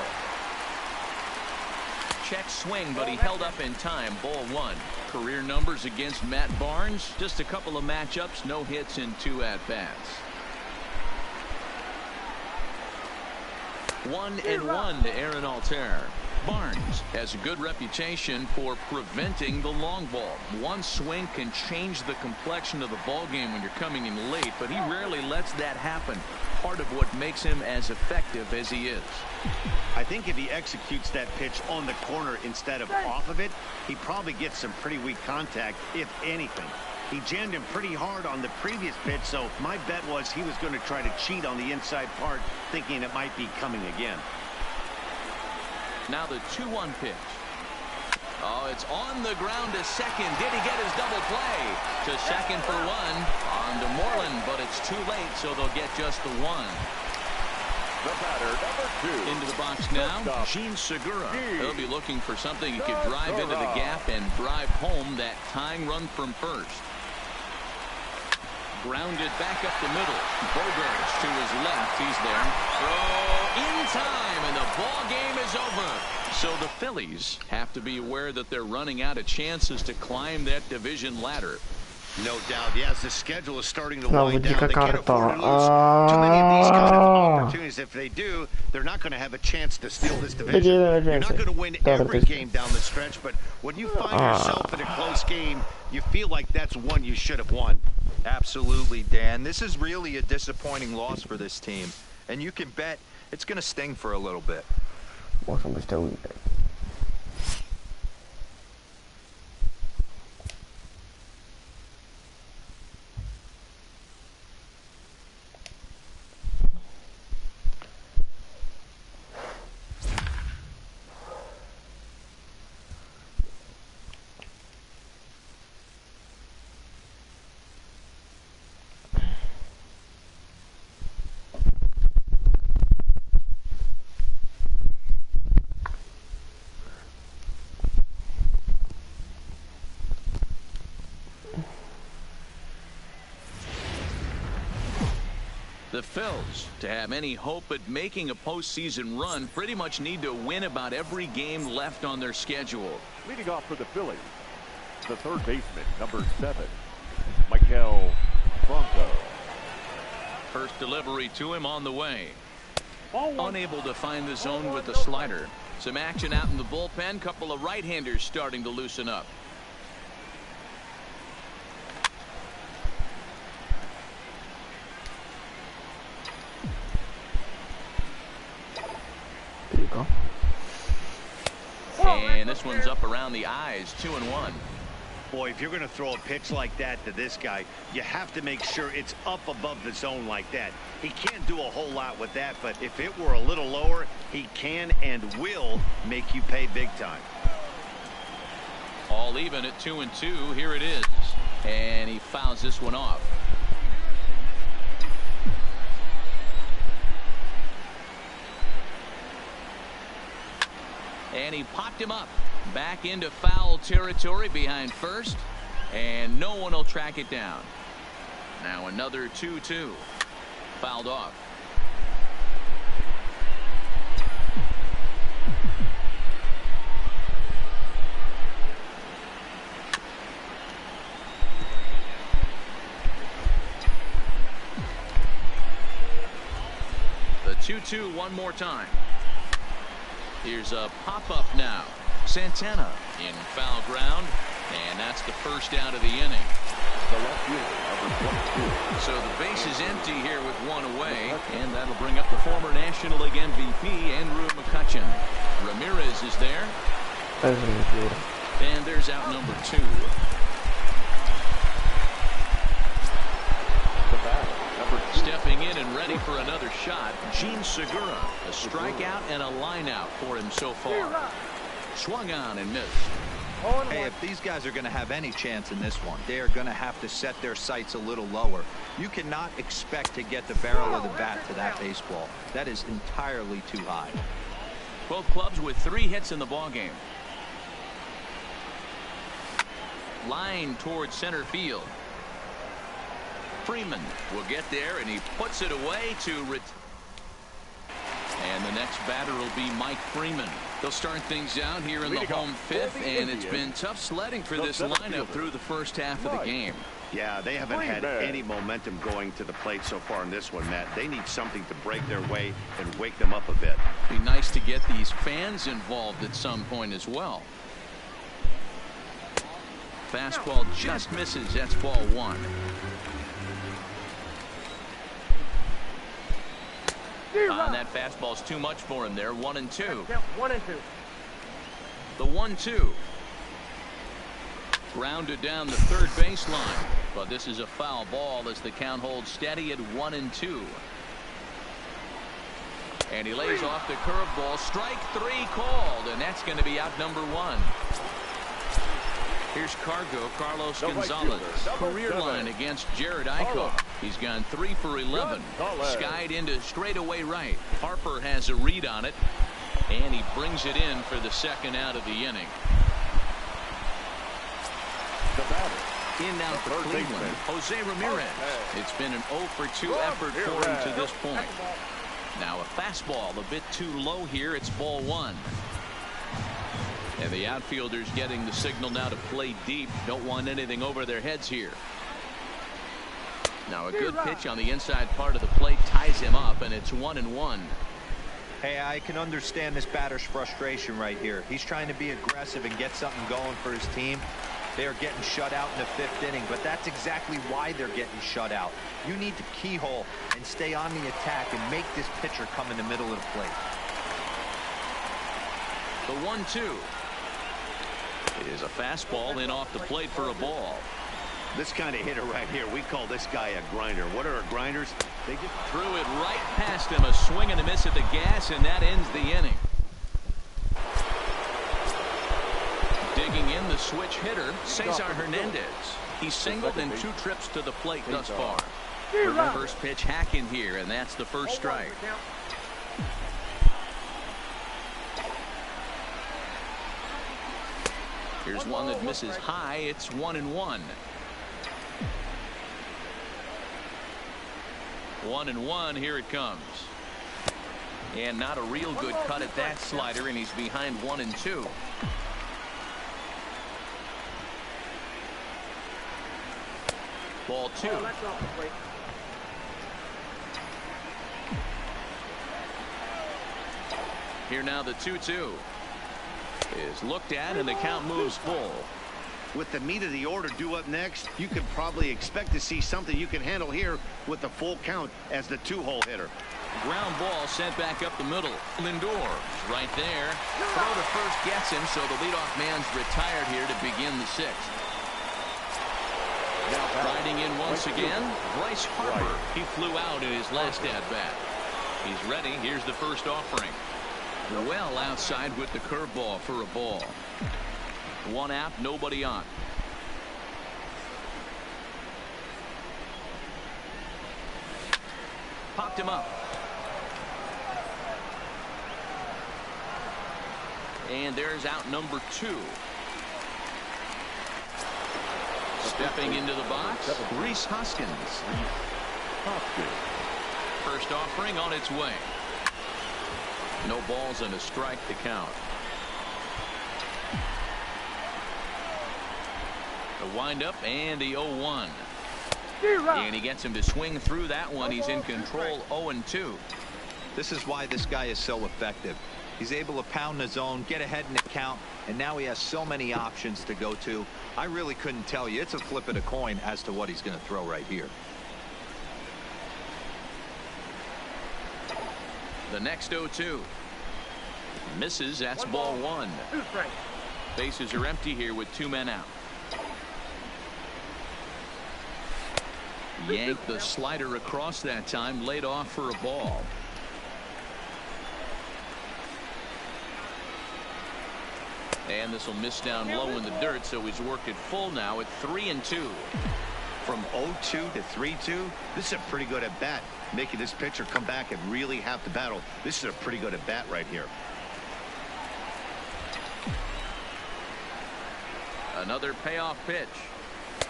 Check swing, but he held up in time. Ball one. Career numbers against Matt Barnes. Just a couple of matchups, no hits in 2 at-bats. 1-1 to Aaron Altair. Barnes has a good reputation for preventing the long ball. One swing can change the complexion of the ball game when you're coming in late, but he rarely lets that happen. Part of what makes him as effective as he is. I think if he executes that pitch on the corner instead of off of it, he probably gets some pretty weak contact, if anything. He jammed him pretty hard on the previous pitch, so my bet was he was going to try to cheat on the inside part, thinking it might be coming again. Now the 2-1 pitch. Oh, it's on the ground to second. Did he get his double play? To second for one. On to Moreland, but it's too late, so they'll get just the one. The batter, number 2. Into the box now, Gene Segura. He'll be looking for something he could drive into the gap and drive home that tying run from first. Grounded back up the middle. Bogarts to his left. He's there. Throw in time, and the ball game is over. So the Phillies have to be aware that they're running out of chances to climb that division ladder. No doubt, yes, the schedule is starting to Znowu wind down. dzika They can't karta. afford to lose too many of these kind of opportunities. If they do, they're not going to have a chance to steal this division. You're not going to win every game down the stretch, but when you find yourself in a close game, you feel like that's one you should have won. Absolutely, Dan. This is really a disappointing loss for this team, and you can bet it's going to sting for a little bit. Muszą być te winy. The Phillies, to have any hope at making a postseason run, pretty much need to win about every game left on their schedule. Leading off for the Phillies, the third baseman, number 7, Michael Franco. First delivery to him on the way. Unable to find the zone with the slider. Some action out in the bullpen. Couple of right-handers starting to loosen up. There you go. And this one's up around the eyes, 2-1. Boy, if you're going to throw a pitch like that to this guy, you have to make sure it's up above the zone like that. He can't do a whole lot with that, but if it were a little lower, he can and will make you pay big time. All even at 2-2. Here it is. And he fouls this one off. And he popped him up. Back into foul territory behind first. And no one will track it down. Now another 2-2. Fouled off. The 2-2 one more time. Here's a pop-up now. Santana in foul ground, and that's the first out of the inning. The left fielder, number 22. So the base is empty here with one away, and that'll bring up the former National League MVP, Andrew McCutchen. Ramirez is there. And there's out number 2. Stepping in and ready for another shot, Gene Segura. A strikeout and a line out for him so far. Swung on and missed. Hey, if these guys are going to have any chance in this one, they are going to have to set their sights a little lower. You cannot expect to get the barrel of the bat to that baseball. That is entirely too high. Both clubs with 3 hits in the ballgame. Line towards center field. Freeman will get there, and he puts it away to and the next batter will be Mike Freeman. They'll start things out here in the home 5th, and it's been tough sledding for this lineup through the first half of the game. Yeah, they haven't had any momentum going to the plate so far in this one, Matt. They need something to break their way and wake them up a bit. Be nice to get these fans involved at some point as well. Fastball just misses. That's ball 1. That fastball's too much for him there. 1-2. 1-2. The 1-2. Grounded down the third baseline, but this is a foul ball as the count holds steady at 1-2. And he lays off the curveball. Strike 3 called, and that's going to be out number 1. Here's Carlos Gonzalez. Career line against Jared Eichel. He's gone 3 for 11. Skied into straightaway right. Harper has a read on it, and he brings it in for the second out of the inning. In now for Cleveland, Jose Ramirez. It's been an 0 for 2 effort for him to this point. Now a fastball a bit too low here. It's ball 1. And the outfielders getting the signal now to play deep. Don't want anything over their heads here. Now a good pitch on the inside part of the plate ties him up, and it's 1-1. Hey, I can understand this batter's frustration right here. He's trying to be aggressive and get something going for his team. They are getting shut out in the 5th inning, but that's exactly why they're getting shut out. You need to keyhole and stay on the attack and make this pitcher come in the middle of the plate. The 1-2 is a fastball in off the plate for a ball. This kind of hitter right here, we call this guy a grinder. What are grinders? They just threw it right past him. A swing and a miss at the gas, and that ends the inning. Digging in the switch hitter, Cesar Hernandez. He's singled in 2 trips to the plate thus far. First pitch hack in here, and that's the first strike. Here's one that misses high. It's 1-1. 1-1. Here it comes. And not a real good cut at that slider, and he's behind 1-2. Ball 2. Here now the 2-2 is looked at, and the count moves full. With the meat of the order due up next, you could probably expect to see something you can handle here with the full count as the 2-hole hitter. Ground ball sent back up the middle. Lindor right there. Throw to first gets him, so the leadoff man's retired here to begin the 6th. Riding in once again, Bryce Harper. He flew out in his last at-bat. He's ready. Here's the first offering. Well outside with the curveball for a ball. 1 out, nobody on. Popped him up. And there's out number 2. Stepping into the box, Rhys Hoskins. First offering on its way. No balls and a strike to count. The windup and the 0-1. And he gets him to swing through that one. He's in control. 0-2. This is why this guy is so effective. He's able to pound the zone, get ahead in the count, and now he has so many options to go to. I really couldn't tell you. It's a flip of the coin as to what he's going to throw right here. The next 0-2 misses. That's ball 1. Bases are empty here with 2 men out. Yanked the slider across that time, laid off for a ball. And this will miss down low in the dirt, so he's worked it full now at 3-2. From 0-2 to 3-2, this is a pretty good at bat. Making this pitcher come back and really have to battle. This is a pretty good at bat right here. Another payoff pitch.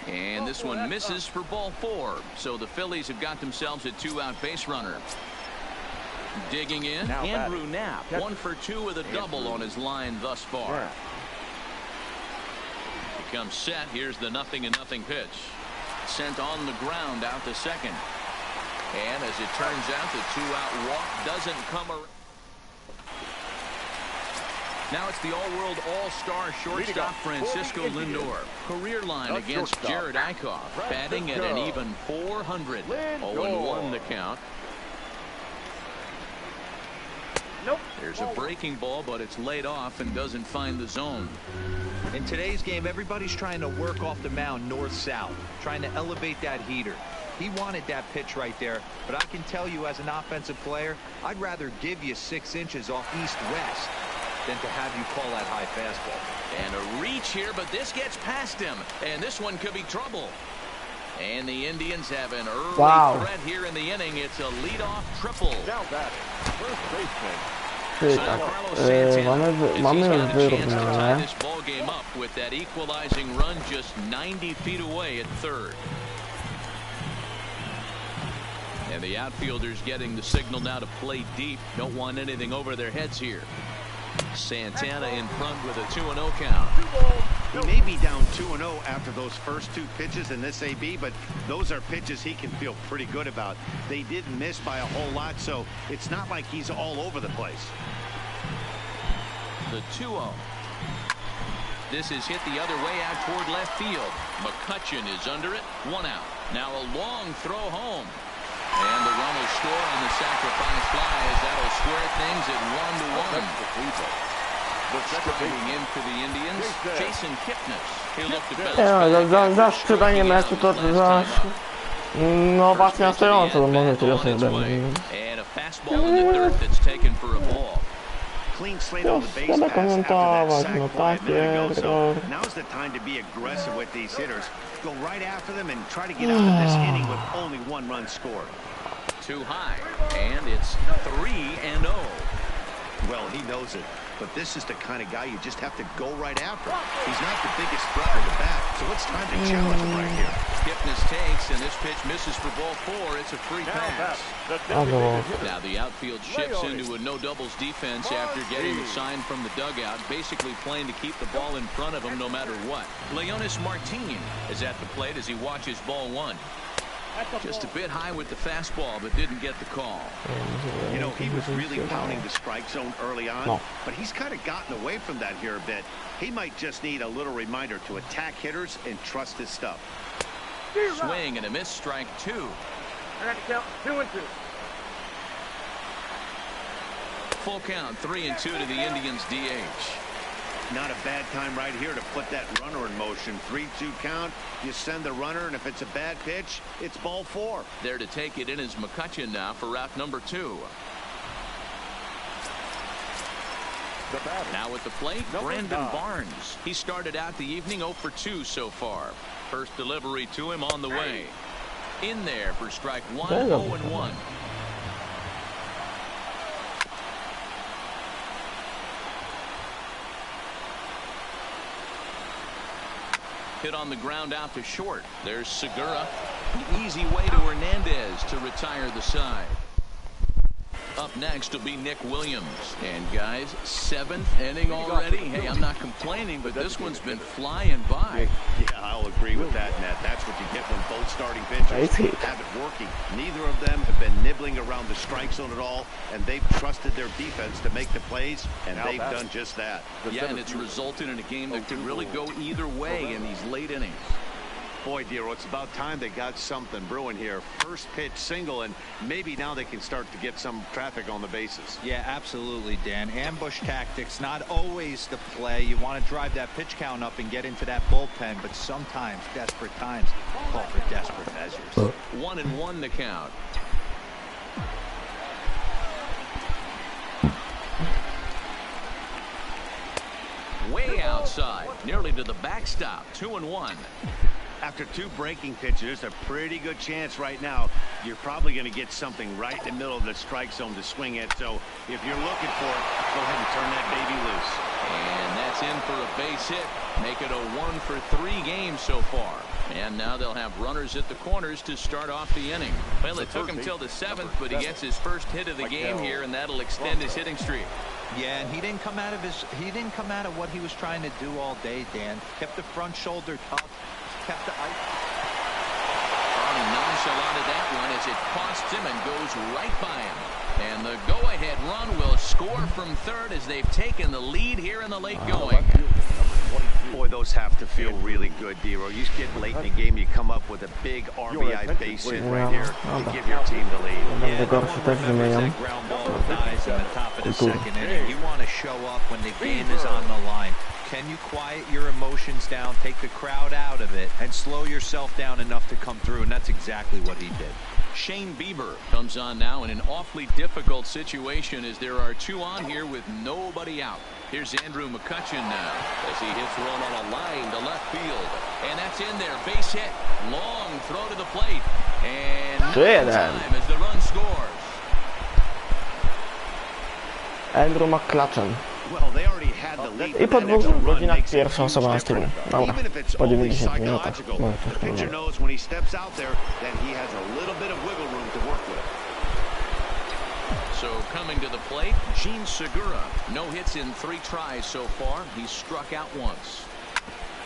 And this one misses for ball 4. So the Phillies have got themselves a 2-out base runner. Digging in, Andrew Knapp, 1 for 2 with a double on his line thus far. He comes set. Here's the 0-0 pitch. Sent on the ground out to second. And as it turns out, the 2-out walk doesn't come around. Now it's the all-world all-star shortstop Francisco Lindor. Career line against Jared Eichhoff. Batting at an even 400. 0-1 the count. Nope. There's a breaking ball, but it's laid off and doesn't find the zone. In today's game, everybody's trying to work off the mound north-south, trying to elevate that heater. He wanted that pitch right there, but I can tell you as an offensive player, I'd rather give you 6 inches off east-west than to have you call that high fastball. And a reach here, but this gets past him, and this one could be trouble. And the Indians have an early threat here in the inning. It's a leadoff triple. Now batting, first baseman. Mamy już wyrównane. This ball game up with that equalizing run just 90 feet away at third. And the outfielders getting the signal now to play deep. Don't want anything over their heads here. Santana in front with a 2-0 count. He may be down 2-0 after those first two pitches in this AB, but those are pitches he can feel pretty good about. They didn't miss by a whole lot, so it's not like he's all over the place. The 2-0. This is hit the other way out toward left field. McCutchen is under it. 1 out. Now a long throw home. And the run will score on the sacrifice fly as that'll square things at 1-1. Striding in for the Indians, Jason Kipnis. He looked at Za sprzedanie meczu to za... No właśnie stojąco, to może tyle sobie będę. And a fastball in the dirt that's taken for a ball. Clean slate on the base pass after that sac fly a minute ago, so now's the time to be aggressive with these hitters. Go right after them and try to get out of this inning with only 1 run scored. Too high, and it's 3-0. Well, he knows it, but this is the kind of guy you just have to go right after. He's not the biggest threat with the bat, so it's time to challenge him right here. Kipnis takes, and this pitch misses for ball 4. It's a free pass. Now the outfield shifts into a no-doubles defense after getting the sign from the dugout, basically playing to keep the ball in front of him no matter what. Leonis Martin is at the plate as he watches ball 1. Just a bit high with the fastball, but didn't get the call. You know, he was really pounding the strike zone early on, but he's kind of gotten away from that here a bit. He might just need a little reminder to attack hitters and trust his stuff. Swing and a miss, strike 2. I got to count 2-2. Full count, 3-2 to the Indians DH. Not a bad time right here to put that runner in motion. 3-2 count. You send the runner, and if it's a bad pitch, it's ball 4. There to take it in is McCutchen now for route number 2. Now at the plate, Brandon Barnes. He started out the evening 0 for 2 so far. First delivery to him on the way. In there for strike 1, 0-1. Hit on the ground out to short. There's Segura. An easy way to Hernandez to retire the side. Up next will be Nick Williams. And guys, 7th inning already. Hey, I'm not complaining, but this one's been flying by. Yeah, I'll agree with that, Matt. That's what you get when both starting pitchers have it working. Neither of them have been nibbling around the strike zone at all, and they've trusted their defense to make the plays, and they've done just that. Yeah, and it's resulted in a game that could really go either way in these late innings. Boy, Dero, it's about time they got something brewing here. First pitch single, and maybe now they can start to get some traffic on the bases. Yeah, absolutely, Dan. Ambush tactics, not always the play. You want to drive that pitch count up and get into that bullpen, but sometimes, desperate times, call for desperate measures. 1-1 the count. Way outside, nearly to the backstop. 2-1. After 2 breaking pitches, a pretty good chance right now. You're probably going to get something right in the middle of the strike zone to swing at. So if you're looking for it, go ahead and turn that baby loose. And that's in for a base hit. Make it a 1 for 3 games so far. And now they'll have runners at the corners to start off the inning. Well, it took him till the 7th, but he gets his first hit of the game here, and that'll extend his hitting streak. Yeah, and he didn't come out of what he was trying to do all day, Dan. Kept the front shoulder tough. Kept the ice. Nonchalant of that one as it costs him and goes right by him. And the go-ahead run will score from third as they've taken the lead here in the late going. Boy, those have to feel really good, Dero. You get late in the game, you come up with a big RBI base hit right here to give your team the lead. Yeah, ground ball with eyes in the top of the 2nd inning. You want to show up when the game is on the line. Can you quiet your emotions down, take the crowd out of it, and slow yourself down enough to come through? And that's exactly what he did. Shane Bieber comes on now in an awfully difficult situation as there are 2 on here with nobody out. Here's Andrew McCutchen now as he hits one on a line to left field. And that's in there. Base hit. Long throw to the plate. And no time as the run scores. Andrew McCutchen. I po 2 godzinach pierwsza osoba na streamie. Dobra, po 90 minutach. Pitcher knows when he steps out there that he has a little bit of wiggle room to work with. So coming to the plate, Gene Segura. No hits in 3 tries so far. He's struck out once.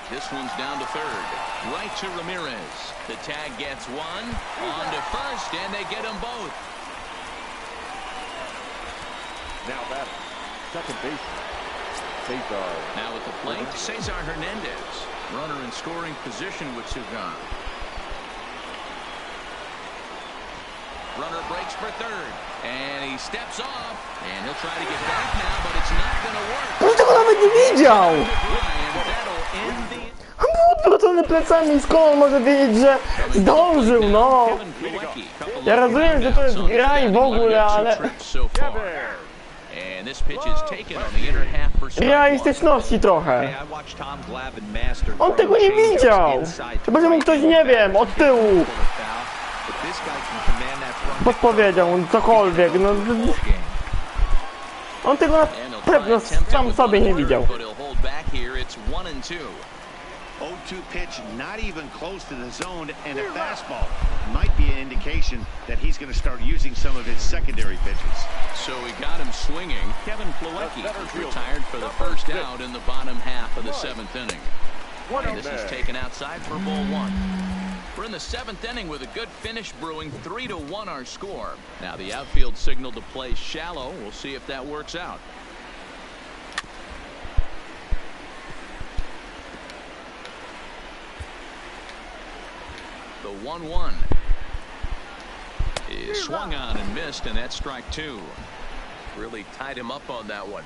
This one's down to third. Right to Ramirez. The tag gets one. On to first, and they get them both. Now that second baseman, Cesar. Now at the plate, Cesar Hernandez. Runner in scoring position with Sugan. Runner breaks for third. And he steps off. And he'll try to get back now, but it's not going to work. On tego nawet nie widział! And that'll end the... On był odwrócony plecami, skąd on może wiedzieć, że zdążył, no! Ja rozumiem, że to jest gra i w ogóle, ale... Realistyczności trochę. On tego nie widział! Chyba, że mu ktoś, nie wiem, od tyłu podpowiedział, cokolwiek, no... On tego na pewno sam sobie nie widział. 0-2 pitch, not even close to the zone, and a fastball might be an indication that he's going to start using some of his secondary pitches. So he got him swinging. Kevin Plawecki retired for the first out in the bottom half of the 7th inning. And this is taken outside for ball 1. We're in the 7th inning with a good finish brewing. 3-1 our score. Now the outfield signal to play shallow. We'll see if that works out. The 1-1 is swung on and missed, and that's strike 2. Really tied him up on that one.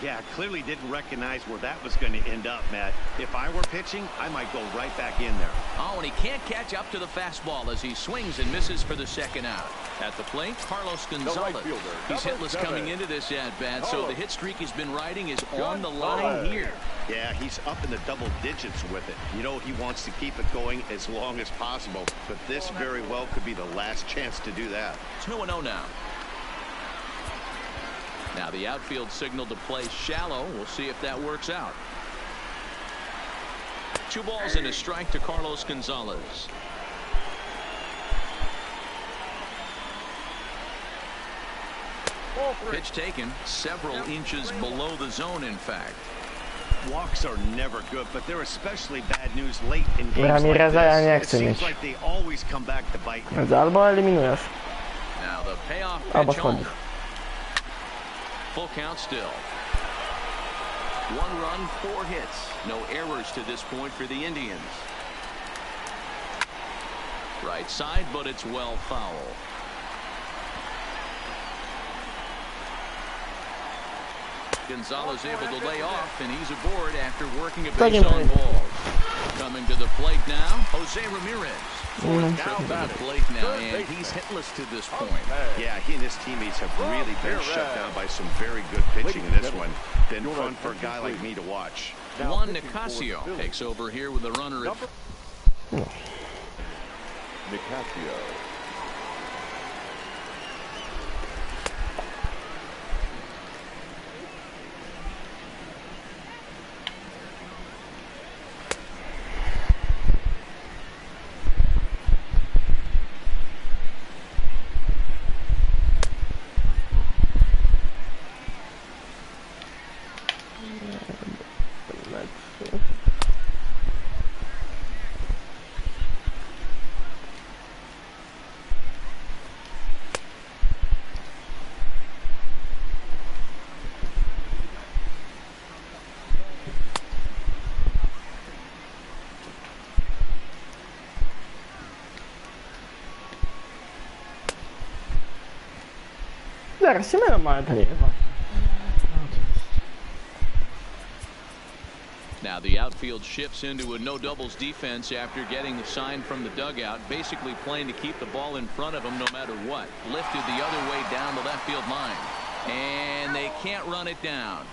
Yeah, clearly didn't recognize where that was going to end up, Matt. If I were pitching, I might go right back in there. Oh, and he can't catch up to the fastball as he swings and misses for the second out. At the plate, Carlos Gonzalez. He's hitless coming into this at-bat, so the hit streak he's been riding is on the line here. Yeah, he's up in the double digits with it. You know, he wants to keep it going as long as possible, but this very well could be the last chance to do that. 2-0 now. Now the outfield signal to play shallow. We'll see if that works out. 2 balls and a strike to Carlos Gonzalez. Pitch taken several inches below the zone, in fact. Walks are never good, but they're especially bad news late in games like Ramireza ja nie this. It chcę seems mieć. like they always come back to bite you. Więc albo eliminujesz, Now the payoff albo pitch home. schodzisz. Full count still. 1 run, 4 hits. No errors to this point for the Indians. Right side, but it's well foul. Gonzalez able to lay off, and he's aboard after working a base on balls. Coming to the plate now, Jose Ramirez. Trip to the plate now, and he's hitless to this point. Yeah, he and his teammates have really been shut down by some very good pitching in this one. Been fun for a guy like me to watch. Juan Nicasio takes over here with the runner at... Nicasio. Zaraz się mylą, ale to nie jest. Now the outfield shifts into a no doubles defense after getting the sign from the dugout, basically playing to keep the ball in front of them no matter what. Lifted the other way down the left field line, and they can't run it down.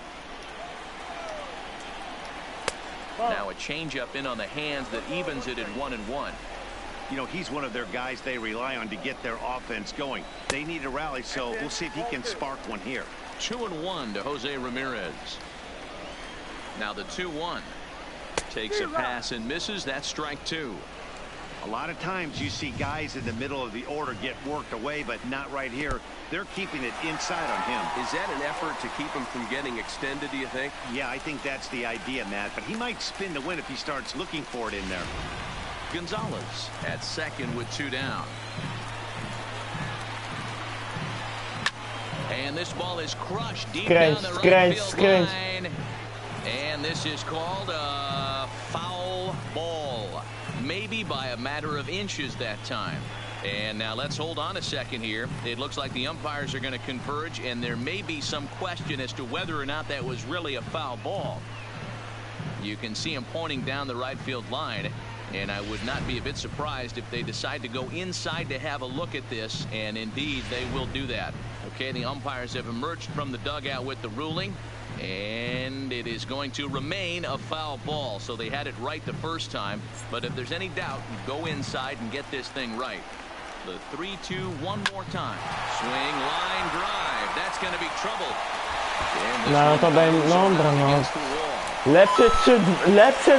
Now a changeup in on the hands that evens it at 1-1. You know, he's one of their guys they rely on to get their offense going. They need a rally, so we'll see if he can spark one here. 2-1 to Jose Ramirez. Now the 2-1 takes a pass and misses. That's strike 2. A lot of times you see guys in the middle of the order get worked away, but not right here. They're keeping it inside on him. Is that an effort to keep him from getting extended, do you think? Yeah, I think that's the idea, Matt. But he might spin the win if he starts looking for it in there. Gonzalez at second with 2 down. And this ball is crushed deep down the right field line. And this is called a foul ball. Maybe by a matter of inches that time. And now let's hold on a second here. It looks like the umpires are going to converge, and there may be some question as to whether or not that was really a foul ball. You can see him pointing down the right field line, and I would not be a bit surprised if they decide to go inside to have a look at this, and indeed they will do that. Okay, the umpires have emerged from the dugout with the ruling, and it is going to remain a foul ball. So they had it right the first time, but if there's any doubt, go inside and get this thing right. The 3-2 one more time. Swing, line, drive. That's going to be trouble. No to będzie, dobra, no. Lepsze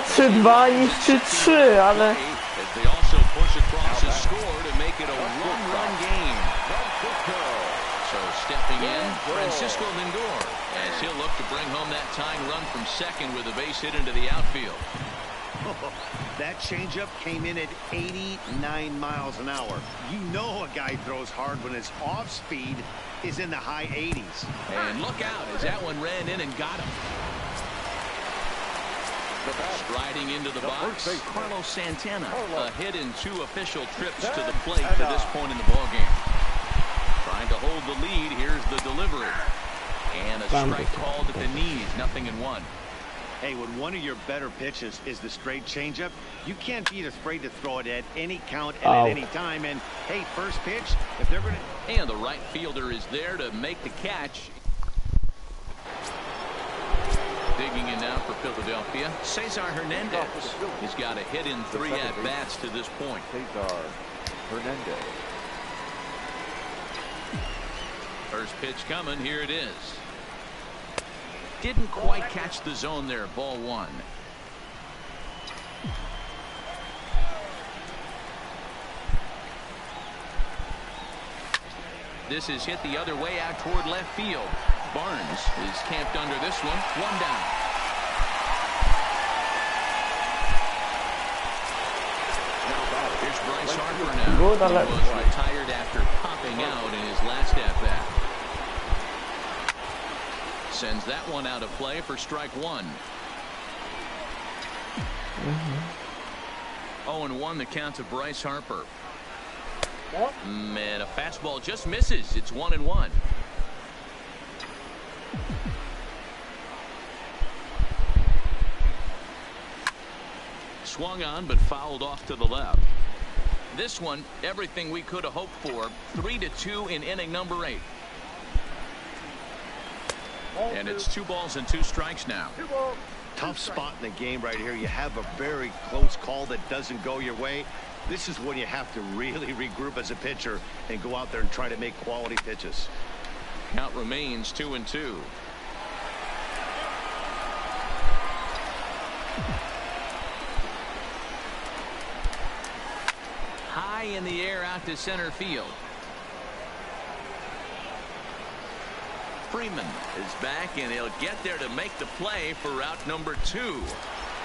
3-2 niż 3-3, ale... They also push across the score to make it a one-run game. So stepping in, Francisco Lindor, as he'll look to bring home that tying run from second with a base hit into the outfield. That changeup came in at 89 miles an hour. You know a guy throws hard when his off speed is in the high 80s. And look out as that one ran in and got him. Striding into the box, Carlos Santana, a hit in 2 official trips to the plate to this point in the ballgame. Trying to hold the lead. Here's the delivery. And a strike called at the knees, 0-1. Hey, when one of your better pitches is the straight changeup, you can't be afraid to throw it at any count and at any time. And, hey, first pitch, if they're going to... And the right fielder is there to make the catch. Digging in now for Philadelphia, Cesar Hernandez. He's got a hit in 3 at-bats to this point. Cesar Hernandez. First pitch coming. Here it is. Didn't quite catch the zone there. Ball 1. This is hit the other way out toward left field. Barnes is camped under this one. 1 down. Here's Bryce Harper now. He was retired after popping out in his last at-bat. Sends that one out of play for strike 1. 0-1 the count to Bryce Harper. And a fastball just misses. It's 1-1. Swung on but fouled off to the left. This one, everything we could have hoped for. 3-2 in inning number 8. And it's 2 balls and 2 strikes now. Tough spot in the game right here. You have a very close call that doesn't go your way. This is when you have to really regroup as a pitcher and go out there and try to make quality pitches. Count remains 2-2. High in the air out to center field. Freeman is back, and he'll get there to make the play for route number 2.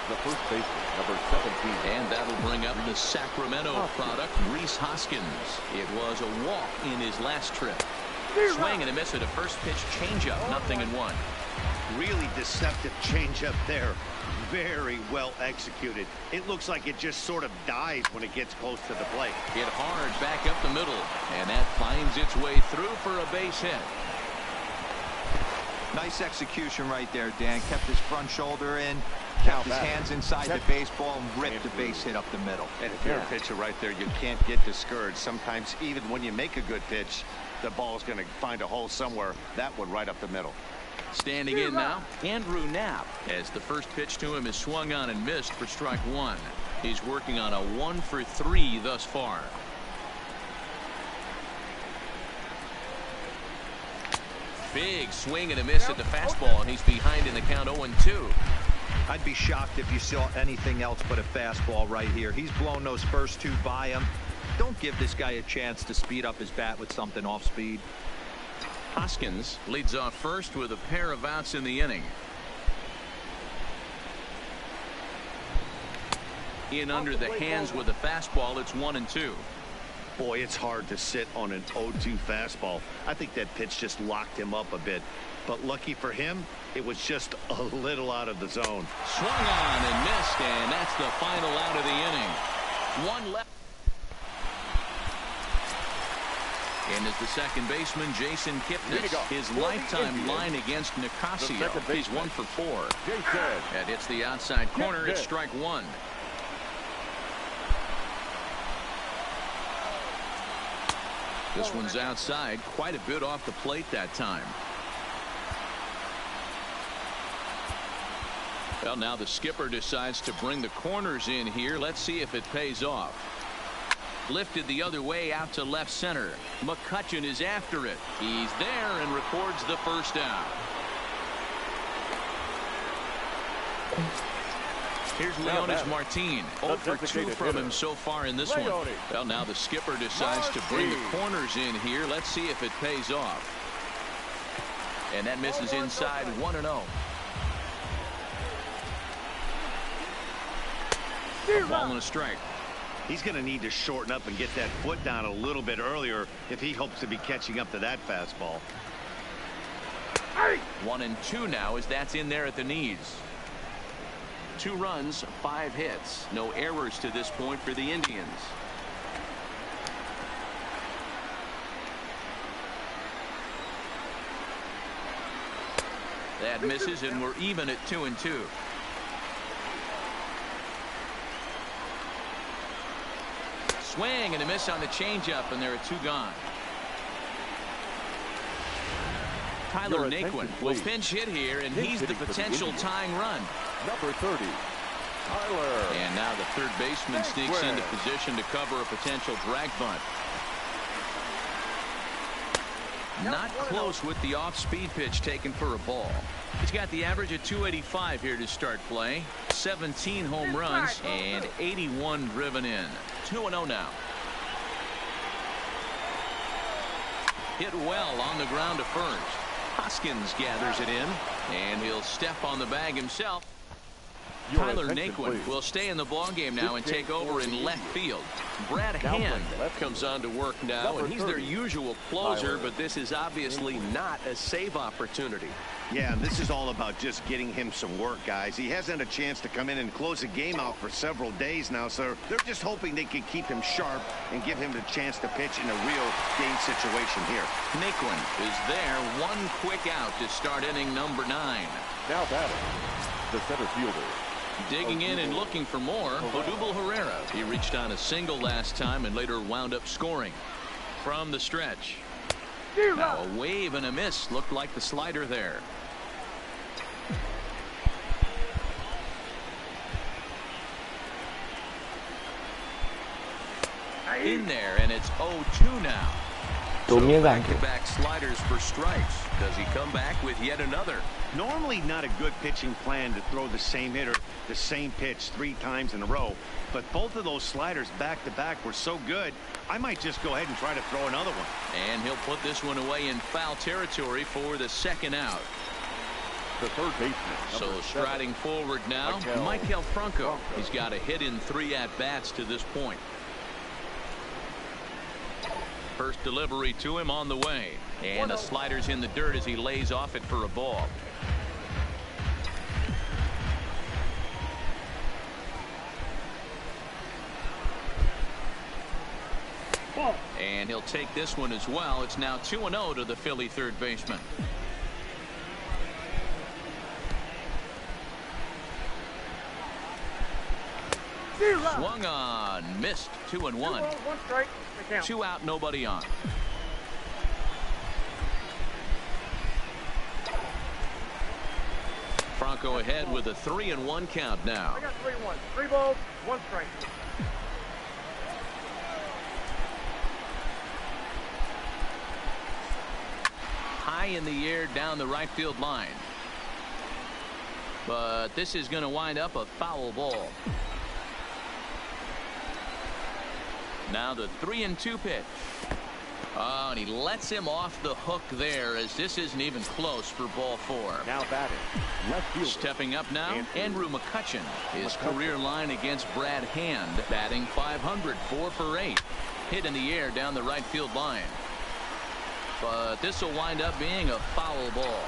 The first baseman, number 17. And that'll bring up the Sacramento product, Rhys Hoskins. It was a walk in his last trip. Swing and a miss at a first pitch changeup, 0-1. Really deceptive changeup there. Very well executed. It looks like it just sort of dies when it gets close to the plate. Hit hard back up the middle, and that finds its way through for a base hit. Nice execution right there, Dan. Kept his front shoulder in, kept his hands inside the baseball, and ripped the base hit up the middle. And if you're a pitcher right there, you can't get discouraged. Sometimes even when you make a good pitch, the ball is going to find a hole somewhere. That one right up the middle. Standing in now, Andrew Knapp, as the first pitch to him is swung on and missed for strike 1. He's working on a 1-for-3 thus far. Big swing and a miss at the fastball, and he's behind in the count 0-2. I'd be shocked if you saw anything else but a fastball right here. He's blown those first two by him. Don't give this guy a chance to speed up his bat with something off speed. Hoskins leads off first with a pair of outs in the inning. In under the hands with a fastball, it's 1-2. Boy, it's hard to sit on an 0-2 fastball. I think that pitch just locked him up a bit. But lucky for him, it was just a little out of the zone. Swung on and missed, and that's the final out of the inning. One left. And as the second baseman, Jason Kipnis, his lifetime line against Nicasio. He's 1 for 4. That hits the outside corner. It's strike one. This one's outside, quite a bit off the plate that time. Well, now the skipper decides to bring the corners in here. Let's see if it pays off. Lifted the other way out to left center. McCutchen is after it. He's there and records the first down. Here's Leonis Martin. 0 for 2 from him so far in this one. Well, now the skipper decides to bring the corners in here. Let's see if it pays off. And that misses inside. 1-0. Ball and a strike. He's going to need to shorten up and get that foot down a little bit earlier if he hopes to be catching up to that fastball. 1-2 now as that's in there at the knees. 2 runs, 5 hits. No errors to this point for the Indians. That misses, and we're even at 2-2. Swing and a miss on the changeup, and there are 2 gone. Tyler Naquin will pinch hit here, and he's the potential tying run. Number 30, Tyler. And now the third baseman sneaks into position to cover a potential drag bunt. Not close with the off-speed pitch taken for a ball. He's got the average at 285 here to start play. 17 home runs and 81 driven in. 2-0 now. Hit well on the ground to first. Hoskins gathers it in, and he'll step on the bag himself. Tyler Naquin will stay in the ballgame now and take over in left field. Brad Hand comes on to work now, and he's their usual closer, but this is obviously not a save opportunity. Yeah, this is all about just getting him some work, guys. He hasn't had a chance to come in and close a game out for several days now, so they're just hoping they can keep him sharp and give him the chance to pitch in a real game situation here. Naquin is there, 1 quick out to start inning number 9. Now batting, the center fielder. Digging in and looking for more, Odubel Herrera. He reached on a single last time and later wound up scoring. From the stretch. Now a wave and a miss. Looked like the slider there. In there, and it's 0-2 now. So back-to-back sliders for strikes. Does he come back with yet another? Normally not a good pitching plan to throw the same hitter the same pitch 3 times in a row, but both of those sliders back-to-back were so good, I might just go ahead and try to throw another one. And he'll put this one away in foul territory for the second out. The third baseman. So striding forward now, Michael Franco. He's got a hit in 3 at-bats to this point. First delivery to him on the way, and the slider's in the dirt as he lays off it for a ball. And he'll take this one as well. It's now 2-0 to the Philly third baseman. Swung on, missed. 2-1. 1 strike. 2 out, nobody on. Franco ahead with a 3-1 count now. I got 3-1. 3 balls, 1 strike. High in the air down the right field line. But this is going to wind up a foul ball. Now the 3-2 pitch. Oh, and he lets him off the hook there, as this isn't even close for ball 4. Now batting, left fielder. Stepping up now, Andrew McCutcheon. His career line against Brad Hand, batting .500, 4 for 8. Hit in the air down the right field line. But this will wind up being a foul ball.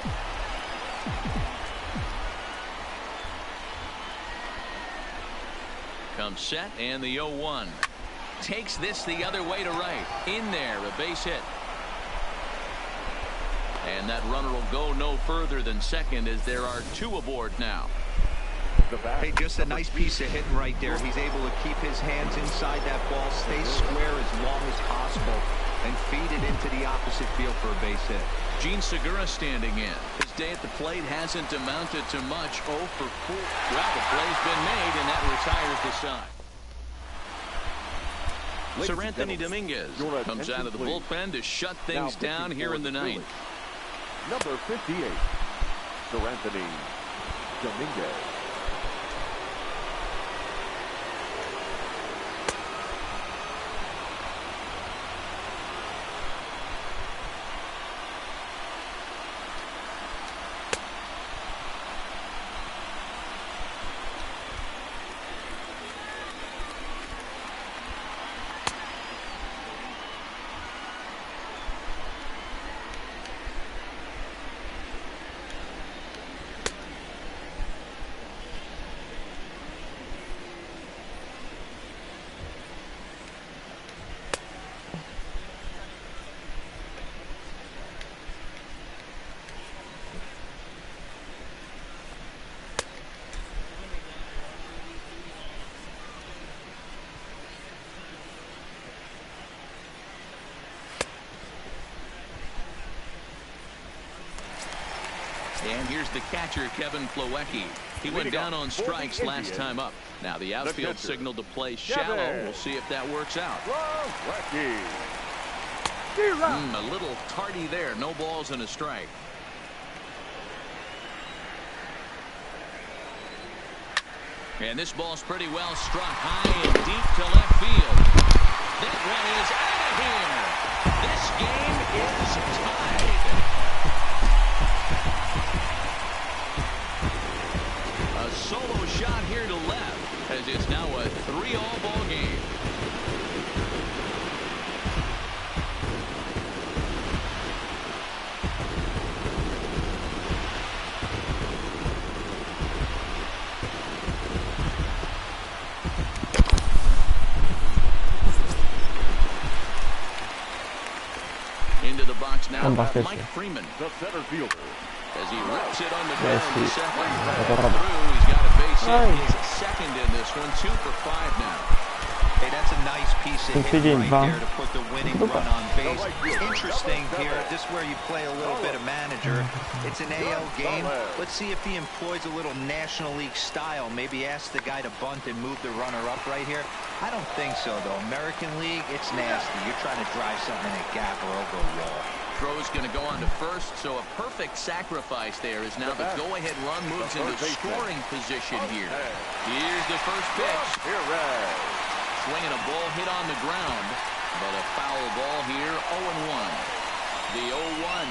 Comes set, and the 0-1. Takes this the other way to right. In there, a base hit. And that runner will go no further than second, as there are 2 aboard now. Hey, just a nice piece of hitting right there. He's able to keep his hands inside that ball, stay square as long as possible, and feed it into the opposite field for a base hit. Gene Segura standing in. His day at the plate hasn't amounted to much. 0 for 4. Well, the play's been made, and that retires the side. Sir Anthony Dominguez comes out of the bullpen to shut things down here in the 9th. Number 58, Sir Anthony Dominguez. And here's the catcher, Kevin Plawecki. He went down on strikes last time up. Now the outfield signal to play shallow. We'll see if that works out. A little tardy there. No balls and a strike. And this ball's pretty well struck high and deep to left field. That one is out of here. This game is tied. A solo shot here to left, as it's now a 3-all ball game. Into the box now, Mike Freeman. The center fielder. As he rips it on the ground to second. Through, he's got a base hit. He's second in this one, 2 for 5 now. Hey, that's a nice piece of hitting right there to put the winning run on base. Interesting here, this is where you play a little bit of manager. It's an AL game. Let's see if he employs a little National League style. Maybe ask the guy to bunt and move the runner up right here. I don't think so, though. American League, it's nasty. You're trying to drive something in a gap or over a wall. Throw's going to go on to first, so a perfect sacrifice there as now the go-ahead run moves into scoring position here. Here's the first pitch. Swinging a ball hit on the ground, but a foul ball here, 0-1. The 0-1.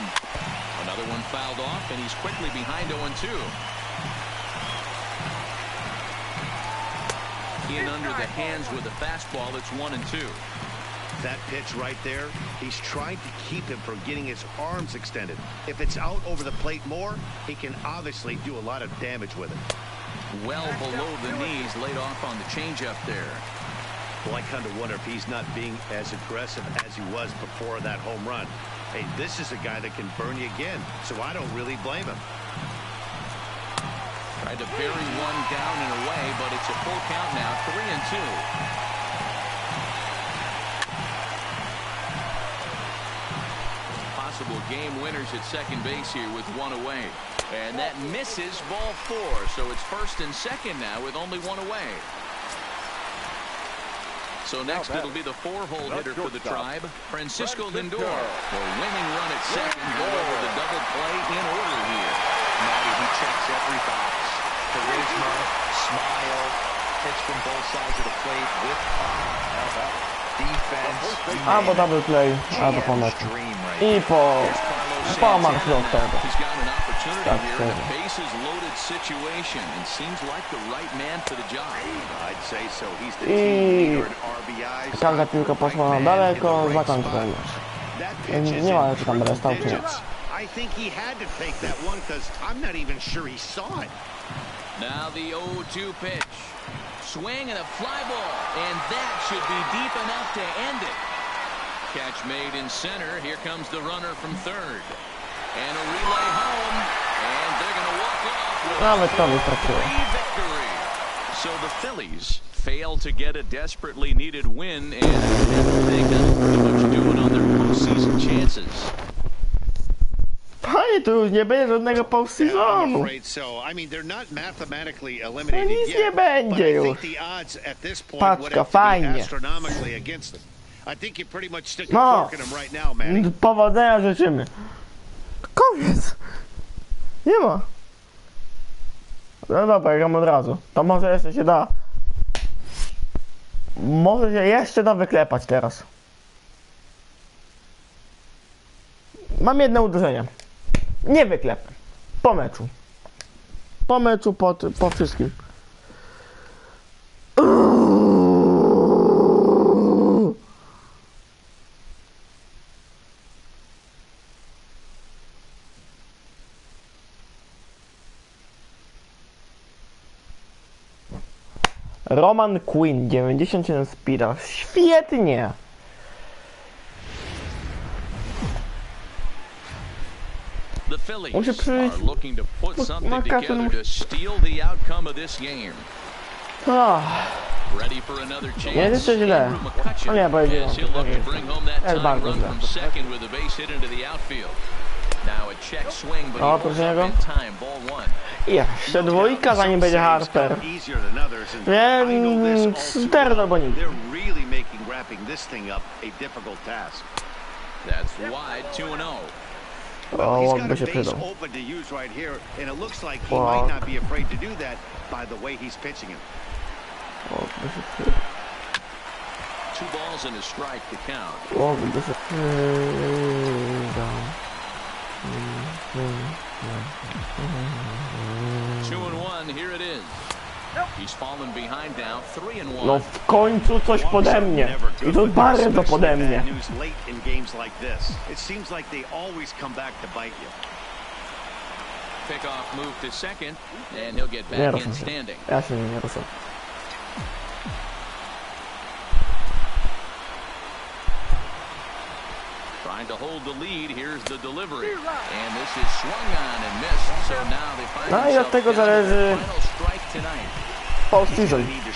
Another one fouled off, and he's quickly behind 0-2. In under the hands with a fastball, it's 1-2. That pitch right there, he's trying to keep him from getting his arms extended. If it's out over the plate more, he can obviously do a lot of damage with it. Well below the knees, laid off on the changeup there. Well, I kind of wonder if he's not being as aggressive as he was before that home run. Hey, this is a guy that can burn you again, so I don't really blame him. Tried to bury one down and away, but it's a full count now, 3-2. Possible game winners at second base here with one away. And that misses, ball 4. So it's first and second now with only one away. So next it'll be the 4-hole hitter for the Tribe, Francisco Lindor. The winning run at second, however, the double play in order here. Matty, he checks every box. charisma, smile, hits from both sides of the plate with defense. Albo double play, albo po meczu. I po marszrutach. He's got an opportunity here in a bases loaded situation and seems like the right man for the job. I'd say so. He's the team leader in RBIs. Każda piłka poszła na daleko, zakończyłem już. Nie ma, czy tam będę stał, czy nie. I think he had to take that one because I'm not even sure he saw it. Now the 0-2 pitch. Swing and a fly ball, and that should be deep enough to end it. Catch made in center. Here comes the runner from third. And a relay home, and they're going to walk off with a 3 victory. So the Phillies fail to get a desperately needed win, and I think that'll pretty much do it on their postseason chances. Panie, tu już nie będzie żadnego postseasonu. Nic nie będzie już. Paczka, fajnie. No, powodzenia życzymy. Koniec. Nie ma. No dobra, gram od razu. To może jeszcze się da. Może się jeszcze da wyklepać teraz. Mam jedno uderzenie. Nie wyklepę. Po meczu. Po meczu, po wszystkim. Roman Quinn, 97 speeda. Świetnie. The Phillies are looking to put something together to steal the outcome of this game. Ready for another chance. Jest jeszcze źle. No nie, powiedziałem. He'll look to bring home that tying run from second with a base hit into the outfield. Now a check swing, but he pulls up in time. Ball 1. Jeszcze dwójka, zanim będzie Harper. Więc 4 albo nic. That's wide, 2-0. Well, he's got a base open to use right here, and it looks like he might not be afraid to do that by the way he's pitching him. 2 balls and a strike to count. 2-1, here it is. He's fallen behind now, 3-1. No w końcu coś pode mnie. I to bardzo pode mnie. It seems like they always come back to bite you. Pickoff move to second, and he'll get back in standing. Ja się nie ruszę. Trying to hold the lead, here's the delivery. And this is swung on and missed, so now they find No i od tego zależy postseason. So he'll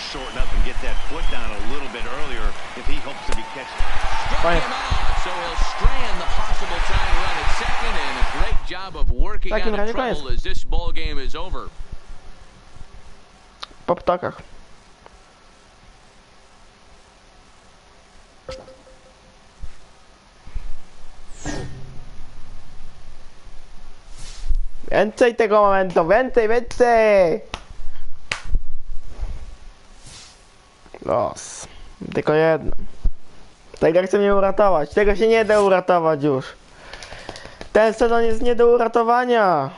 strand the possible tying run at second, and a great job of working out of trouble as this ball game is over. Po ptakach. Więcej tego momentu, więcej! Los. Tylko jedno. Tego chce mnie uratować. Tego się nie da uratować już. Ten sezon jest nie do uratowania.